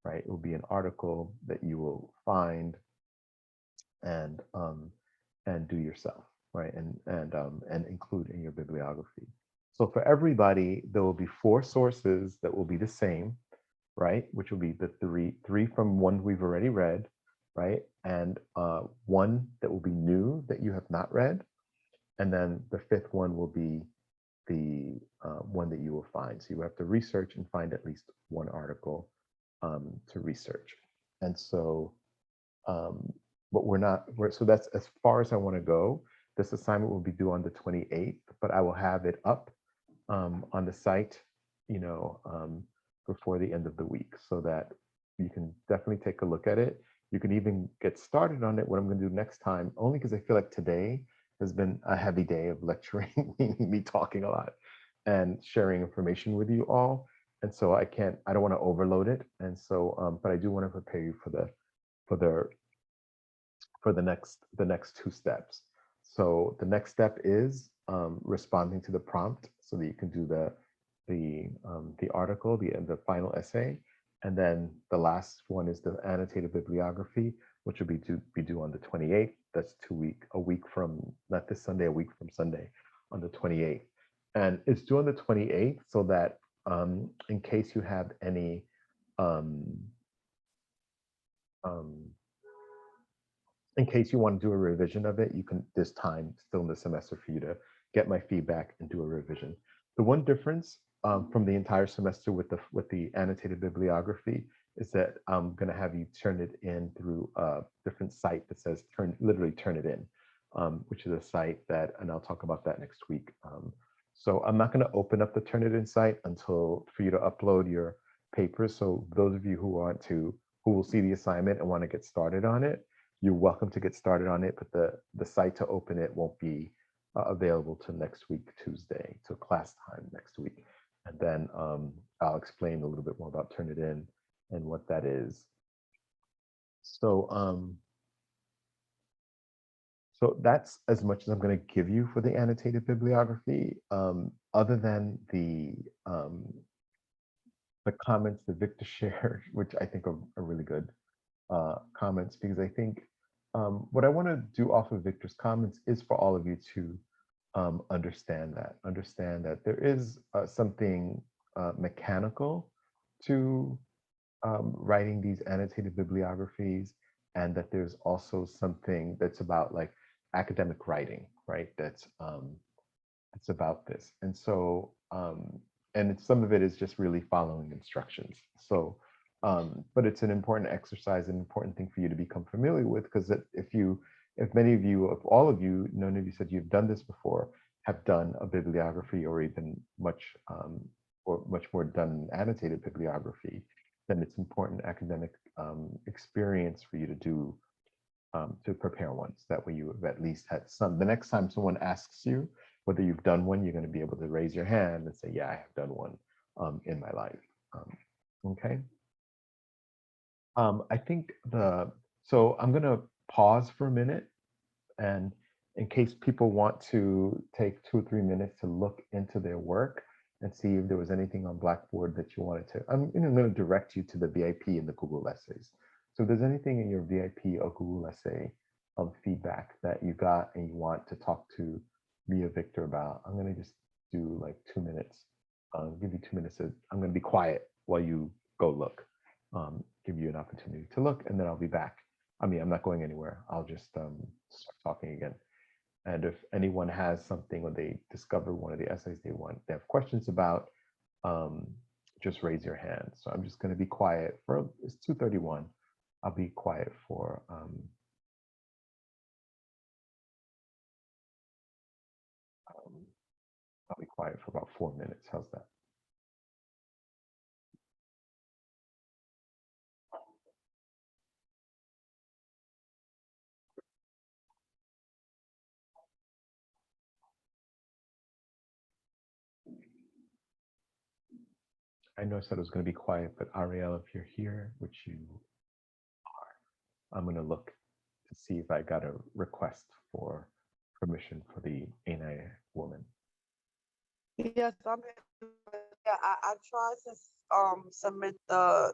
right? It will be an article that you will find and do yourself, right? And include in your bibliography. So for everybody, there will be 4 sources that will be the same, right? Which will be the three from one we've already read, right? And one that will be new that you have not read. And then the 5th one will be the one that you will find. So you have to research and find at least one article to research. And so, but so that's as far as I want to go. This assignment will be due on the 28th, but I will have it up on the site, before the end of the week, so that you can definitely take a look at it. You can even get started on it. What I'm going to do next time, only because I feel like today has been a heavy day of lecturing, me talking a lot and sharing information with you all. And so I don't want to overload it. And so, but I do want to prepare you for the next 2 steps. So the next step is responding to the prompt so that you can do the article, the final essay. And then the last one is the annotated bibliography, which will be due on the 28th. That's a week from, not this Sunday, a week from Sunday on the 28th. And it's due on the 28th so that in case you have any in case you want to do a revision of it, there's time still in the semester for you to get my feedback and do a revision. The one difference from the entire semester with the annotated bibliography is that I'm going to have you turn it in through a different site that says literally turn it in, which is a site and I'll talk about that next week. So I'm not going to open up the Turnitin site for you to upload your papers. So those of you who will see the assignment and want to get started on it, you're welcome to get started on it, but the site to open it won't be available till next week, Tuesday, till class time next week. And then I'll explain a little bit more about Turnitin and what that is. So, so that's as much as I'm going to give you for the annotated bibliography, other than the comments that Victor shared, which I think are really good comments, because I think what I want to do off of Victor's comments is for all of you to understand that there is something mechanical to writing these annotated bibliographies, and that there's also something that's about like academic writing, right? That's it's about this. And so and some of it is just really following instructions. So but it's an important exercise, an important thing for you to become familiar with, because if many of you, if all of you, none of you said you've done this before, have done a bibliography or even much more done annotated bibliography, then it's important academic experience for you to do to prepare one. So that way you have at least had some. The next time someone asks you whether you've done one, you're going to be able to raise your hand and say, yeah, I have done one in my life. Okay. I think so I'm going to pause for a minute, and in case people want to take 2 or 3 minutes to look into their work and see if there was anything on Blackboard that you wanted to, I'm going to direct you to the VIP and the Google essays. So if there's anything in your VIP or Google essay feedback that you got and you want to talk to me or Victor about, I'm going to just do like 2 minutes. Give you 2 minutes. I'm going to be quiet while you go look. Give you an opportunity to look, and then I'll be back. I mean, I'm not going anywhere. I'll just start talking again. And if anyone has something or they discover one of the essays they have questions about, just raise your hand. So I'm just going to be quiet it's 2:31. I'll be quiet for about 4 minutes. How's that? I know I said it was going to be quiet, but Ariel, if you're here, which you are, I'm going to look to see if I got a request for permission for the ANI woman. Yes, I'm here. Yeah, I tried to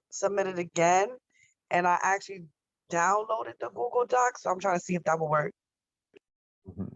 submit it again, and I actually downloaded the Google Docs, so I'm trying to see if that will work. Mhm.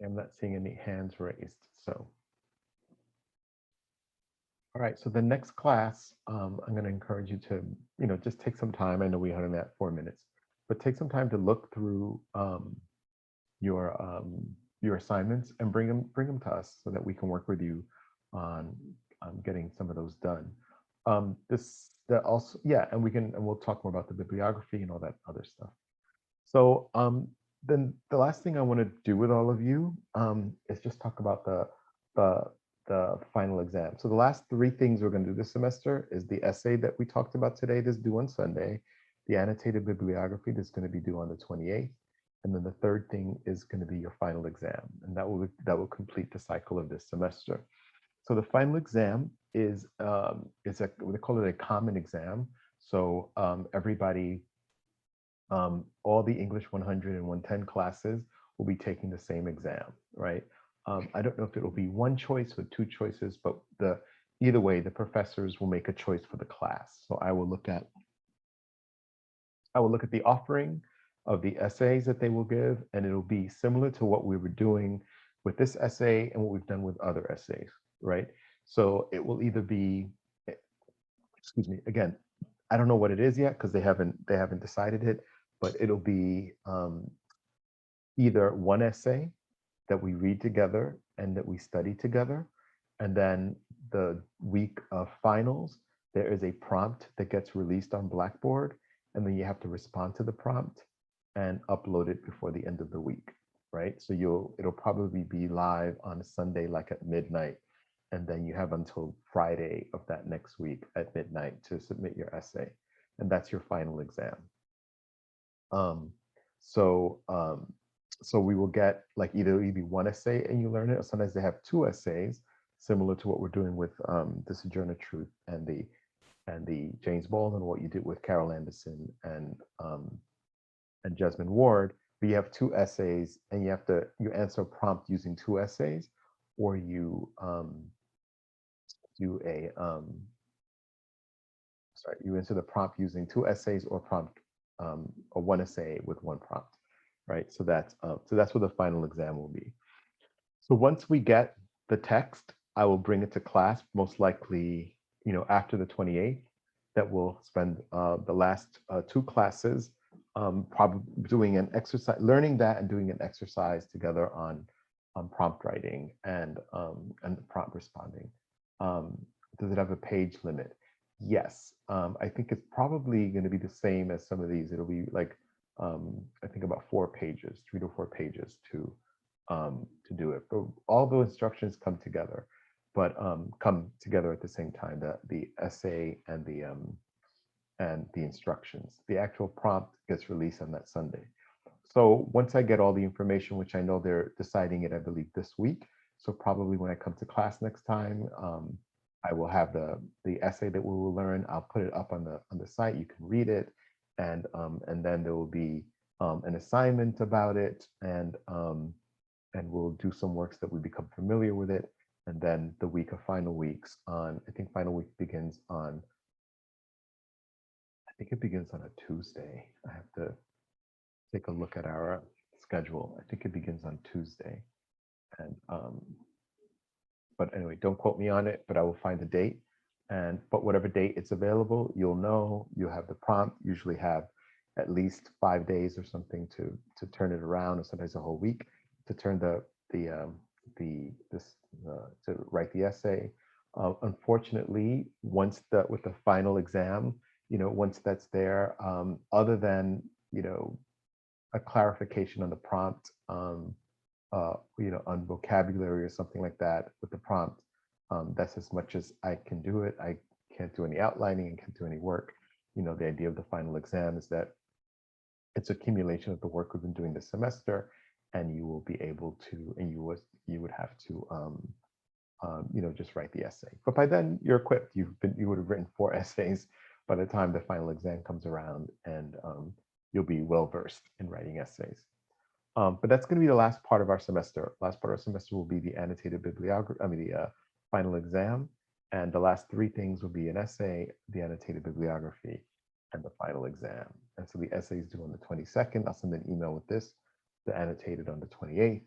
I'm not seeing any hands raised. So, all right. So the next class, I'm going to encourage you to, just take some time. I know we had them at 4 minutes, but take some time to look through your assignments and bring them to us so that we can work with you on getting some of those done. And we'll talk more about the bibliography and all that other stuff. So then the last thing I want to do with all of you is just talk about the final exam. So the last 3 things we're going to do this semester is the essay that we talked about today that's due on Sunday, the annotated bibliography that's going to be due on the 28th, and then the third thing is going to be your final exam, and that will complete the cycle of this semester. So the final exam is they call it a common exam. So everybody, all the English 100 and 110 classes will be taking the same exam, right? I don't know if it'll be 1 choice or 2 choices, but either way, the professors will make a choice for the class. So I will look at the offering of the essays that they will give, and it'll be similar to what we were doing with this essay and what we've done with other essays, right? So it will either be, excuse me, again, I don't know what it is yet because they haven't decided it, but it'll be either 1 essay that we read together and that we study together, and then the week of finals, there is a prompt that gets released on Blackboard, and then you have to respond to the prompt and upload it before the end of the week, right? So it'll probably be live on Sunday, like at midnight, and then you have until Friday of that next week at midnight to submit your essay, and that's your final exam. So we will get like either one essay and you learn it, or sometimes they have two essays, similar to what we're doing with the Sojourner Truth and the James Baldwin, what you did with Carol Anderson and Jesmyn Ward. But you have two essays, and you answer a prompt using two essays, or you do you answer the prompt using two essays or one essay with one prompt, right? So that's what the final exam will be. So once we get the text, I will bring it to class, most likely, after the 28th, that we'll spend the last two classes probably doing an exercise, learning that and doing an exercise together on prompt writing and prompt responding. Does it have a page limit? Yes. I think it's probably going to be the same as some of these. It'll be like, I think about 4 pages, 3 to 4 pages to do it. But all the instructions come together, but come together at the same time, the essay and the instructions. The actual prompt gets released on that Sunday. So once I get all the information, which I know they're deciding it, I believe this week. So probably when I come to class next time, I will have the essay that we will learn. I'll put it up on the site. You can read it, and then there will be an assignment about it, and we'll do some works that we become familiar with it, and then the week of final weeks I think final week begins on. I think it begins on a Tuesday. I have to take a look at our schedule. I think it begins on Tuesday, and but anyway, don't quote me on it, but I will find the date. But whatever date it's available, you'll know. You'll have the prompt. Usually have at least 5 days or something to turn it around, or sometimes a whole week to turn to write the essay. Unfortunately, with the final exam, once that's there, other than a clarification on the prompt, on vocabulary or something like that with the prompt, that's as much as I can do it. I can't do any outlining and can't do any work. The idea of the final exam is that it's accumulation of the work we've been doing this semester, and you will be able to, and you would have to, just write the essay. But by then you're equipped. You would have written 4 essays by the time the final exam comes around, and you'll be well versed in writing essays. But that's going to be the last part of our semester. Last part of our semester will be the annotated bibliography, the final exam. And the last 3 things will be an essay, the annotated bibliography, and the final exam. And so the essay is due on the 22nd. I'll send an email with this, the annotated on the 28th.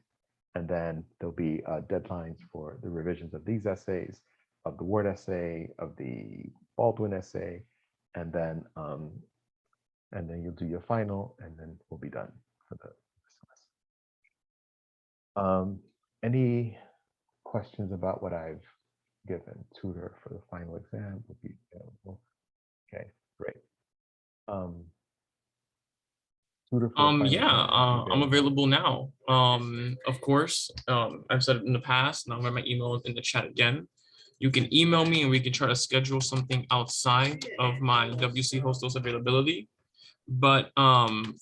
And then there'll be deadlines for the revisions of these essays, of the Word essay, of the Baldwin essay, and then you'll do your final, and then we'll be done for the semester. Any questions about what I've given? Tutor for the final exam will be available. Okay, great. Tutor for the final Yeah, exam will be I'm available. available now. Of course, I've said it in the past, and I'll write my email in the chat again. You can email me and we can try to schedule something outside of my WC Hostels availability. But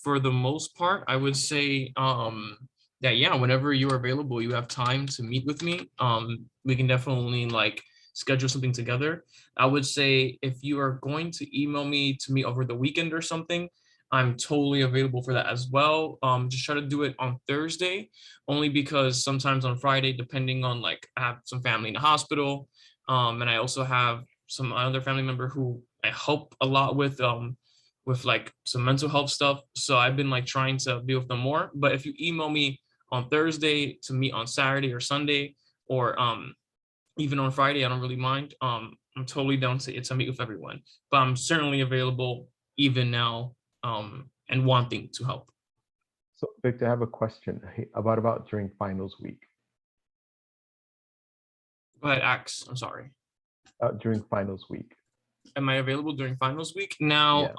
for the most part, I would say that, yeah, whenever you're available, you have time to meet with me. We can definitely schedule something together. I would say if you are going to email me to meet over the weekend or something, I'm totally available for that as well. Just try to do it on Thursday, only because sometimes on Friday, depending on I have some family in the hospital, and I also have some other family member who I help a lot with some mental health stuff. So I've been trying to be with them more. But if you email me on Thursday to meet on Saturday or Sunday, or even on Friday, I don't really mind. I'm totally down to meet with everyone. But I'm certainly available even now, and wanting to help. So Victor, I have a question about during finals week. Go ahead, Ax. I'm sorry. During finals week. am I available during finals week? Now,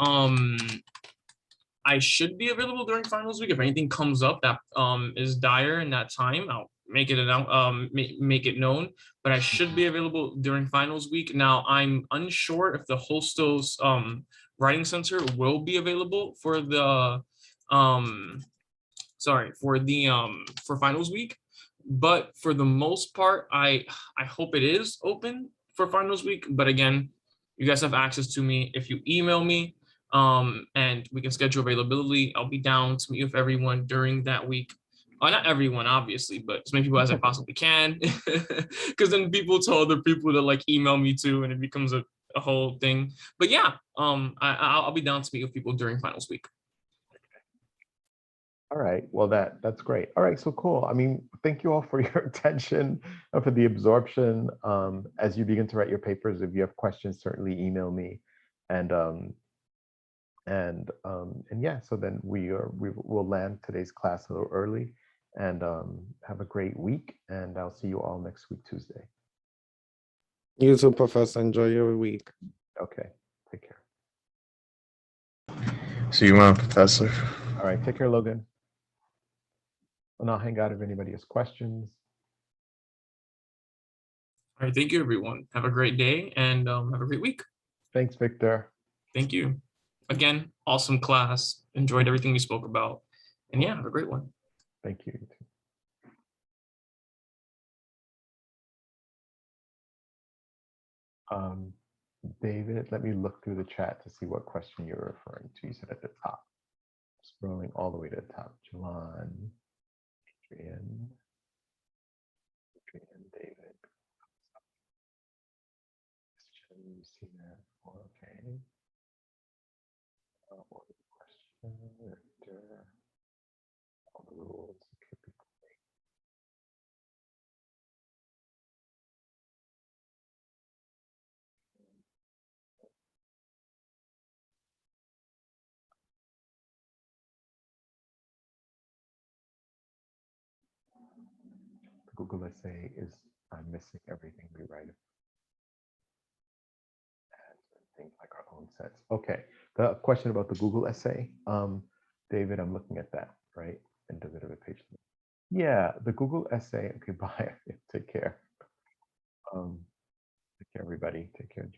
I should be available during finals week. If anything comes up that is dire in that time, I'll make it make it known. But I should be available during finals week. Now, I'm unsure if the Hostos Writing Center will be available for the for finals week. But for the most part, I hope it is open for finals week. But again, you guys have access to me. If you email me, and we can schedule availability, I'll be down to meet with everyone during that week. Not everyone, obviously, but as many people as I possibly can. Because then people tell other people to like email me too, and it becomes a whole thing. But yeah, I'll be down to meet with people during finals week. All right. Well, that's great. All right. So cool. I mean, thank you all for your attention and for the absorption. As you begin to write your papers, if you have questions, certainly email me. And yeah. So then we will land today's class a little early, and have a great week. And I'll see you all next week, Tuesday. You too, Professor. Enjoy your week. Okay. Take care. See you around, Professor. All right. Take care, Logan. And I'll hang out if anybody has questions. All right, thank you, everyone. Have a great day and have a great week. Thanks, Victor. Thank you. Again, awesome class. Enjoyed everything we spoke about. And yeah, have a great one. Thank you. David, let me look through the chat to see what question you're referring to. You said at the top. Scrolling all the way to the top. Jelon, Adrian, David. Question, you see that? Okay. What is the question? Victor. All the rules. Google essay is I'm missing everything we write. Things like our own sets. Okay. The question about the Google essay, David, I'm looking at that, right? And does it have a page? Yeah, the Google essay. Okay, bye. Take care. Take care, everybody. Take care.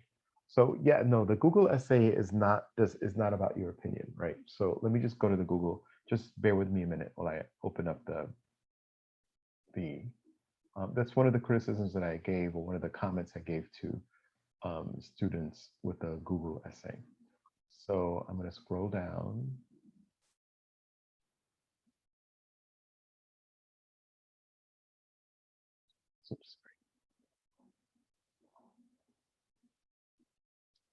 So yeah, no, the Google essay is not about your opinion, right? So let me just go to the Google. Just bear with me a minute while I open up that's one of the criticisms that I gave, or one of the comments I gave to students with the Google essay. So I'm going to scroll down. Oops.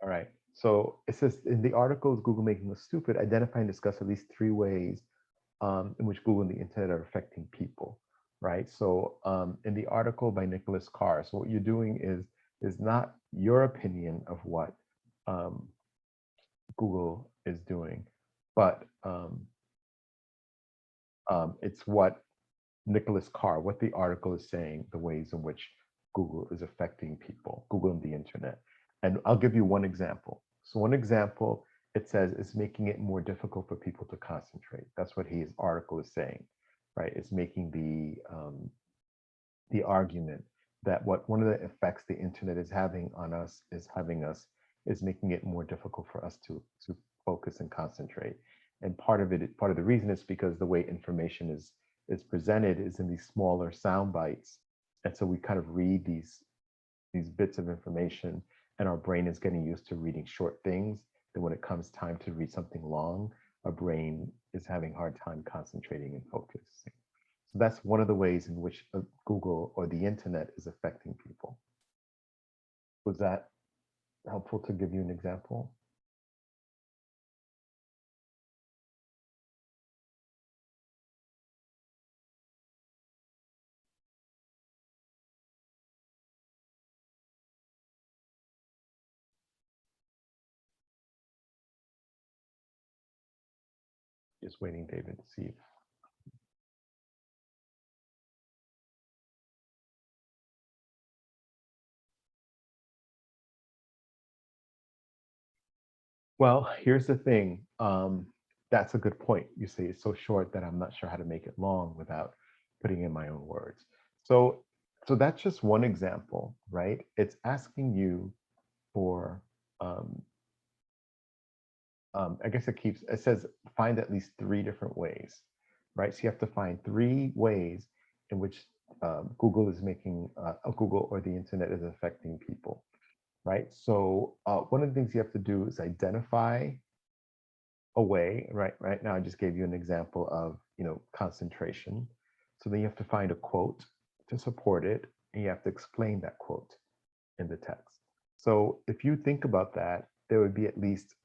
All right. So it says in the article, is Google making us stupid? Identify and discuss at least 3 ways in which Google and the internet are affecting people, right? So in the article by Nicholas Carr, so what you're doing is not your opinion of what Google is doing, but it's what Nicholas Carr, what the article is saying, the ways in which Google is affecting people, Google and the internet. And I'll give you one example. So one example, it says it's making it more difficult for people to concentrate. That's what his article is saying, right? It's making the argument that one of the effects the internet is having on us is making it more difficult for us to focus and concentrate. And part of the reason is because the way information is presented is in these smaller sound bites. And so we kind of read these bits of information, and our brain is getting used to reading short things. Then when it comes time to read something long, our brain is having a hard time concentrating and focusing. So that's one of the ways in which Google or the internet is affecting people. Was that helpful to give you an example? Just waiting, David, to see if Well, here's the thing. That's a good point. You say it's so short that I'm not sure how to make it long without putting in my own words. So, so that's just one example, right? It's asking you for, I guess it says find at least 3 different ways, right? So you have to find 3 ways in which Google is making, Google or the internet is affecting people, right? So one of the things you have to do is identify a way, right? Right now, I just gave you an example of, concentration. So then you have to find a quote to support it, and you have to explain that quote in the text. So if you think about that, there would be at least,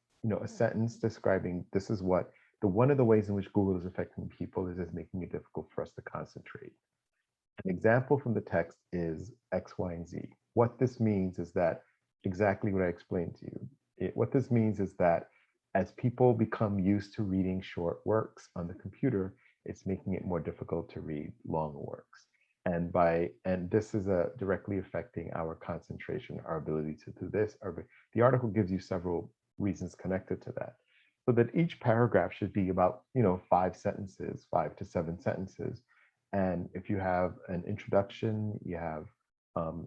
a sentence describing this is what one of the ways in which Google is affecting people is making it difficult for us to concentrate. An example from the text is X, Y, and Z. What this means is that exactly what I explained to you. What this means is that as people become used to reading short works on the computer, it's making it more difficult to read long works. And this is directly affecting our concentration, our ability to do this. The article gives you several reasons connected to that. So that each paragraph should be about 5 sentences, 5 to 7 sentences. And if you have an introduction, you have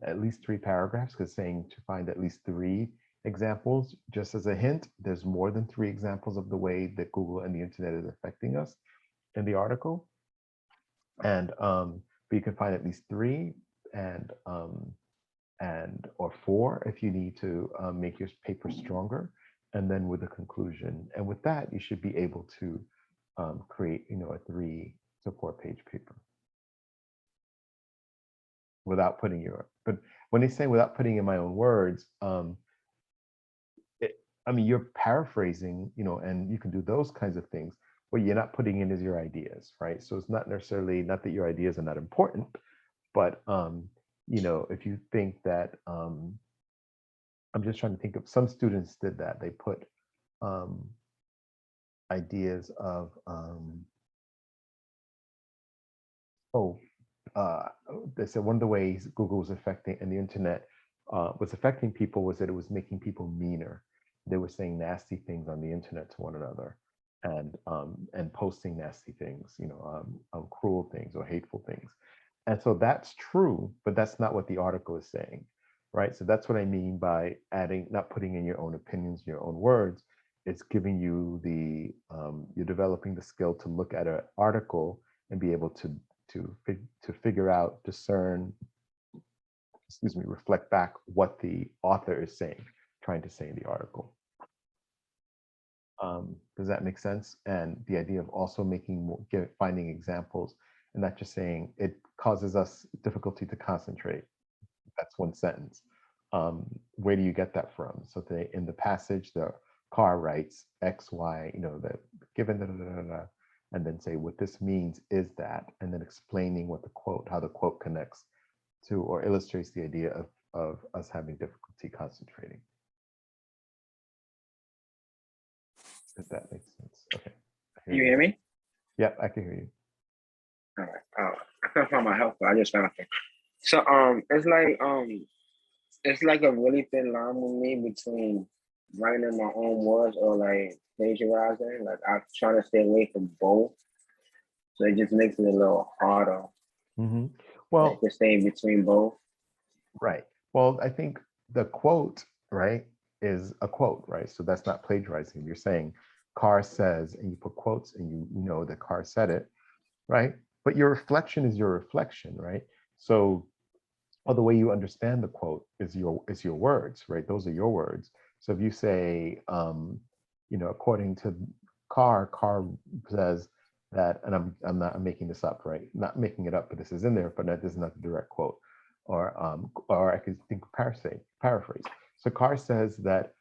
at least 3 paragraphs, because saying to find at least 3 examples. Just as a hint, there's more than 3 examples of the way that Google and the internet is affecting us in the article. And but you can find at least 3 and or 4 if you need to make your paper stronger, and then with a conclusion. And with that, you should be able to create a 3 to 4 page paper without putting but when they say without putting in my own words, you're paraphrasing, and you can do those kinds of things. What you're not putting in is your ideas, right? So it's not necessarily, not that your ideas are not important, but if you think that, I'm just trying to think of, some students did that. They put ideas of, they said one of the ways Google was affecting and the internet was affecting people was that it was making people meaner. They were saying nasty things on the internet to one another, and posting nasty things, cruel things or hateful things. And so that's true, but that's not what the article is saying, right? So that's what I mean by not putting in your own opinions, your own words. It's giving you you're developing the skill to look at an article and be able to figure out, discern, reflect back what the author is trying to say in the article. Does that make sense? And the idea of also finding examples and not just saying it causes us difficulty to concentrate. That's one sentence. Where do you get that from? So in the passage, the car writes X, Y, the given, and then say what this means is that, and then explaining how the quote connects to or illustrates the idea of us having difficulty concentrating. If that makes sense. Okay. Can you hear me? Yep, I can hear you. All right. I couldn't find my health, but I just found it. So it's like a really thin line with me between writing in my own words or like plagiarizing. Like I'm trying to stay away from both. So it just makes it a little harder. Mm-hmm. Well, to stay in between both. Right. Well, I think the quote, right, is a quote, right? So that's not plagiarizing. You're saying Carr says, and you put quotes and you know that Carr said it, right? But your reflection is your reflection, right? So the way you understand the quote is your words, right? Those are your words. So if you say, according to Carr says that, and I'm making this up, right? Not making it up, but this is in there, but this is not the direct quote. Or I could think paraphrase. So Carr says that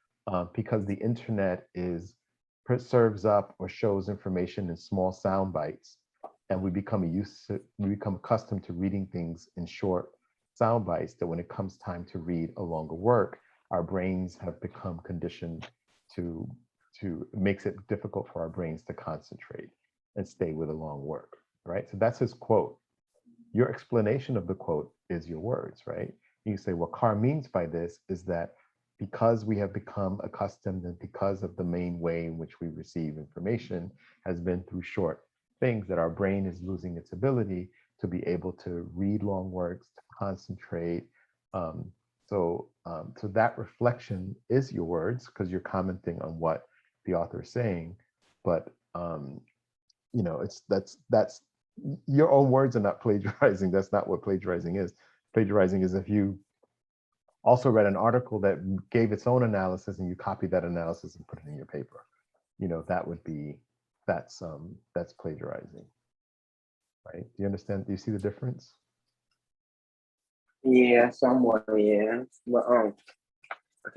because the internet serves up or shows information in small sound bites, and we become accustomed to reading things in short sound bites, that when it comes time to read a longer work, our brains have become conditioned to makes it difficult for our brains to concentrate and stay with a long work, right? So that's his quote. Your explanation of the quote is your words, right? You say what Carr means by this is that because we have become accustomed and because of the main way in which we receive information has been through short things, that our brain is losing its ability to be able to read long works, to concentrate. So that reflection is your words, because you're commenting on what the author is saying, but you know, that's your own words are not plagiarizing. That's not what plagiarizing is. Plagiarizing is if you also read an article that gave its own analysis and you copy that analysis and put it in your paper. You know, that would be, that's plagiarizing, right? Do you understand? Do you see the difference? Yeah, somewhat, yeah. But okay,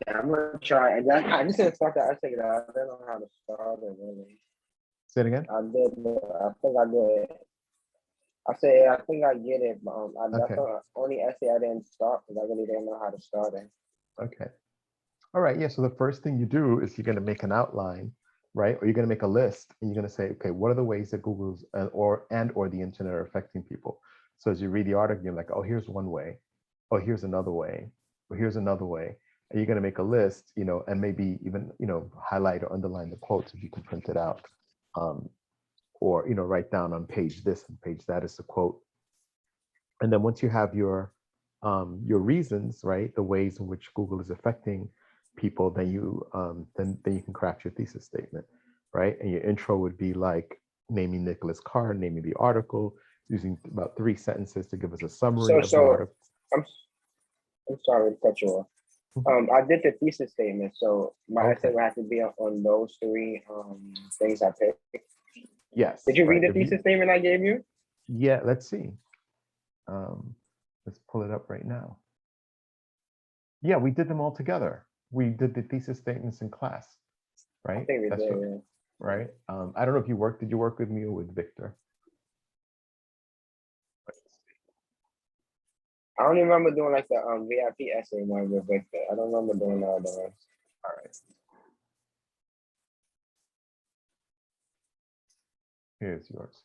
I'm gonna try. I just didn't start that. I think I don't know how to start it really. Say it again. I did. I think I did. I say I think I get it, but that's Okay. the only essay I didn't start because I really didn't know how to start it. Okay. All right. Yeah. So the first thing you do is you're going to make an outline, right? Or you're going to make a list, and you're going to say, okay, what are the ways that Google's or the internet are affecting people? So as you read the article, you're like, oh, here's one way. Oh, here's another way. Or here's another way. And you're going to make a list, you know, and maybe even, you know, highlight or underline the quotes if you can print it out. Or, you know, write down on page this and page that is the quote. And then once you have your reasons, right, the ways in which Google is affecting people, then you then you can craft your thesis statement, right? And your intro would be like naming Nicholas Carr, naming the article, using about 3 sentences to give us a summary of the article. I'm sorry to cut you off. I did the thesis statement, so my essay would have to be on those 3 things I picked. Yes. Did you read the thesis statement I gave you? Yeah, let's see. Let's pull it up right now. Yeah, we did them all together. We did the thesis statements in class, right? I think we did, yeah. Right? I don't know if you worked, did you work with me or with Victor? I don't even remember doing like the VIP essay one with Victor. I don't remember doing the other ones. All right. Here's yours.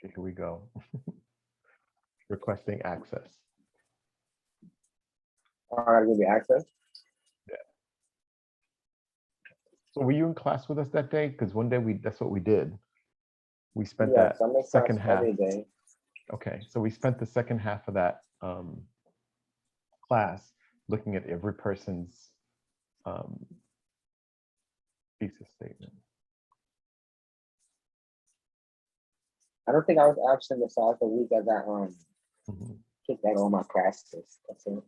Okay, here we go. Requesting access. I gotta give you access? Yeah. So were you in class with us that day? Because one day that's what we did. We spent that second half. Every day. Okay, so we spent the second half of that class looking at every person's thesis statement. I don't think I was absent besides the week I got kicked out all my classes. That's it.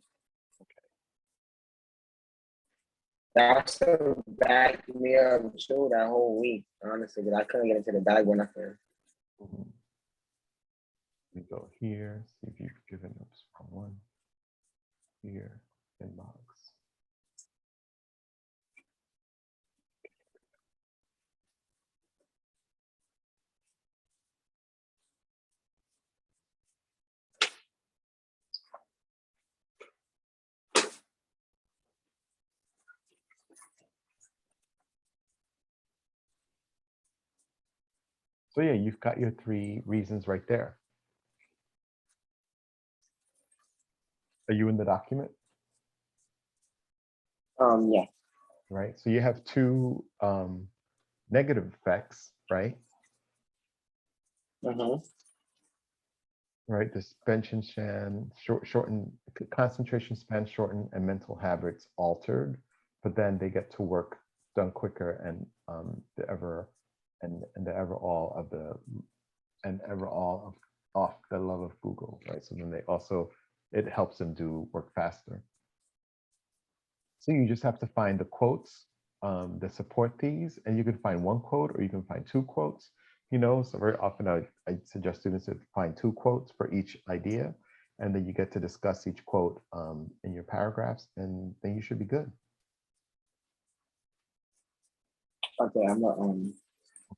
That's to back me up too that whole week, honestly, because I couldn't get into the bag when I could. We go here, see if you've given up one. Here, inbox. So yeah, you've got your 3 reasons right there. Are you in the document? Yeah. Right. So you have 2 negative effects, right? Right. The suspension span, shortened concentration span shortened, and mental habits altered, but then they get to work done quicker, and the ever all of the love of Google, right? So then it helps them do work faster. So you just have to find the quotes that support these, and you can find 1 quote or you can find 2 quotes, you know. So very often I suggest students to find 2 quotes for each idea, and then you get to discuss each quote in your paragraphs, and then you should be good. Okay, I'm not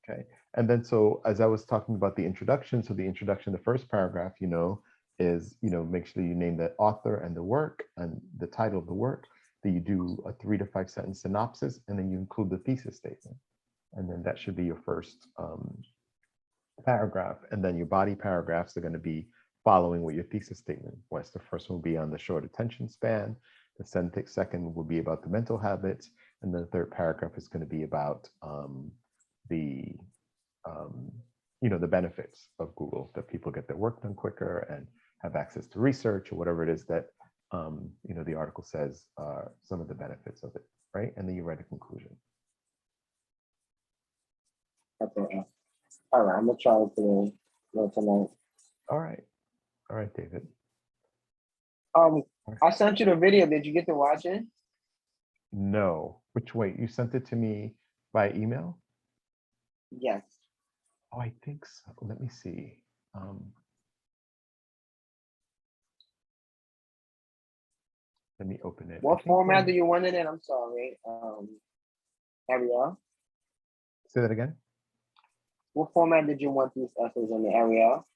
Okay, and then so as I was talking about the introduction, so the introduction, the first paragraph, you know, is, you know, make sure you name the author and the work and the title of the work. Then you do a 3 to 5 sentence synopsis, and then you include the thesis statement, and then that should be your first paragraph, and then your body paragraphs are going to be following with your thesis statement. What's the first one will be on the short attention span. The second will be about the mental habits, and the third paragraph is going to be about the the benefits of Google, that people get their work done quicker and have access to research or whatever it is that the article says are some of the benefits of it, right? And then you write a conclusion. Okay. All right, I'm gonna try it today, tonight. All right, David. I sent you the video. Did you get to watch it? No, which way? You sent it to me by email? Yes. Oh, I think so. Let me see. Let me open it. What format do you want it in? I'm sorry. Arial. Say that again. What format did you want these essays in, the Arial?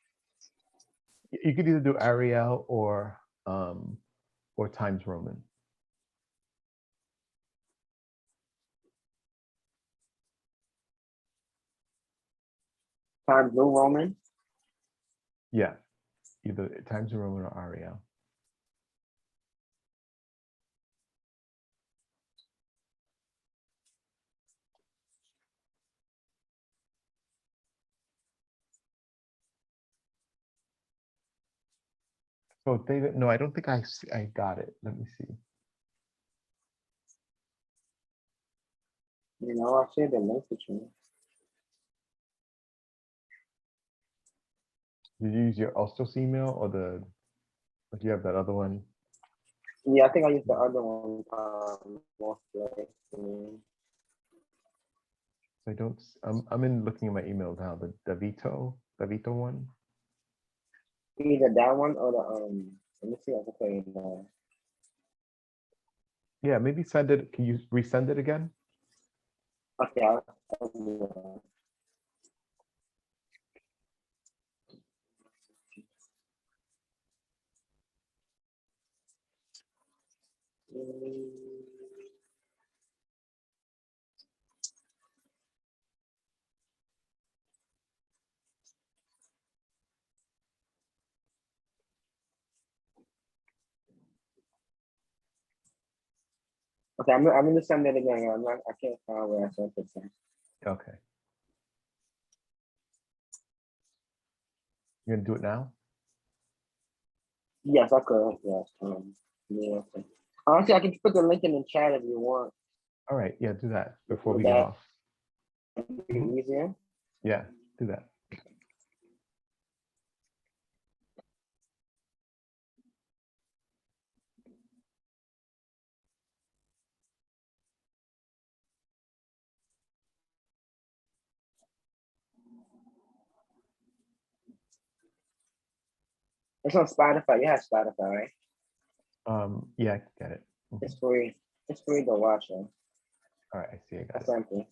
You could either do Arial or Times Roman. Times New Roman? Yeah, either Times New Roman or Arial. So David, no, I don't think I got it. Let me see. You know, I shared the link with you. Did you use your Ostos email or do you have that other one? Yeah, I think I used the other one. I don't. I'm in looking at my email now. The Davito one. Either that one or the let me see if I can play it now. Yeah, maybe send it. Can you resend it again? Okay, I'll Okay, I'm gonna send it again. I can't find where I sent it from. Okay. You're gonna do it now? Yes, I could. Yes. Yeah. Okay. Honestly, I can put the link in the chat if you want. All right. Yeah, do that before we Would get that off. be easier? Yeah, do that. It's on Spotify. You have Spotify, right? Yeah, I get it. It's free. It's free to watch it. All right, I see. I got That's it. empty.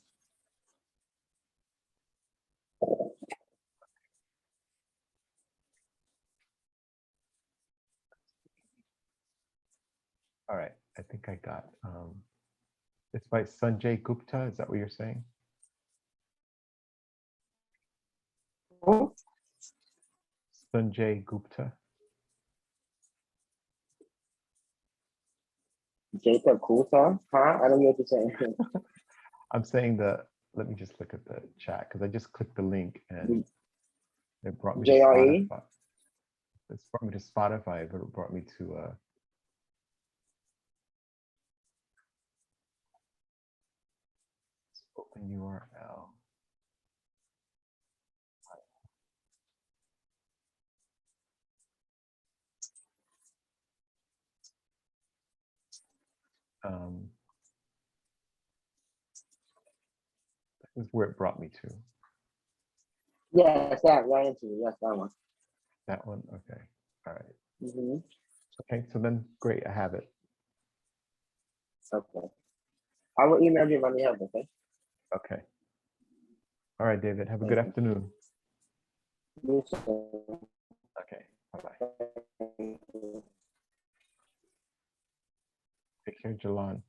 All right, I think I got. It's by Sanjay Gupta. Is that what you're saying? Who? Sanjay Gupta. Jacob Kuta? Huh? I don't get what you're saying. I'm saying let me just look at the chat because I just clicked the link and it brought me to JRE? Spotify. It's brought me to Spotify, but it brought me to open URL. This is where it brought me to. Yes, that right into it. Yes, that one. That one? Okay. All right. Mm-hmm. Okay, so then great, I have it. Okay. I will email you when we have it, okay? Okay. All right, David, have a good Thank you. afternoon. You too. Okay, bye-bye. Take care, Jalan.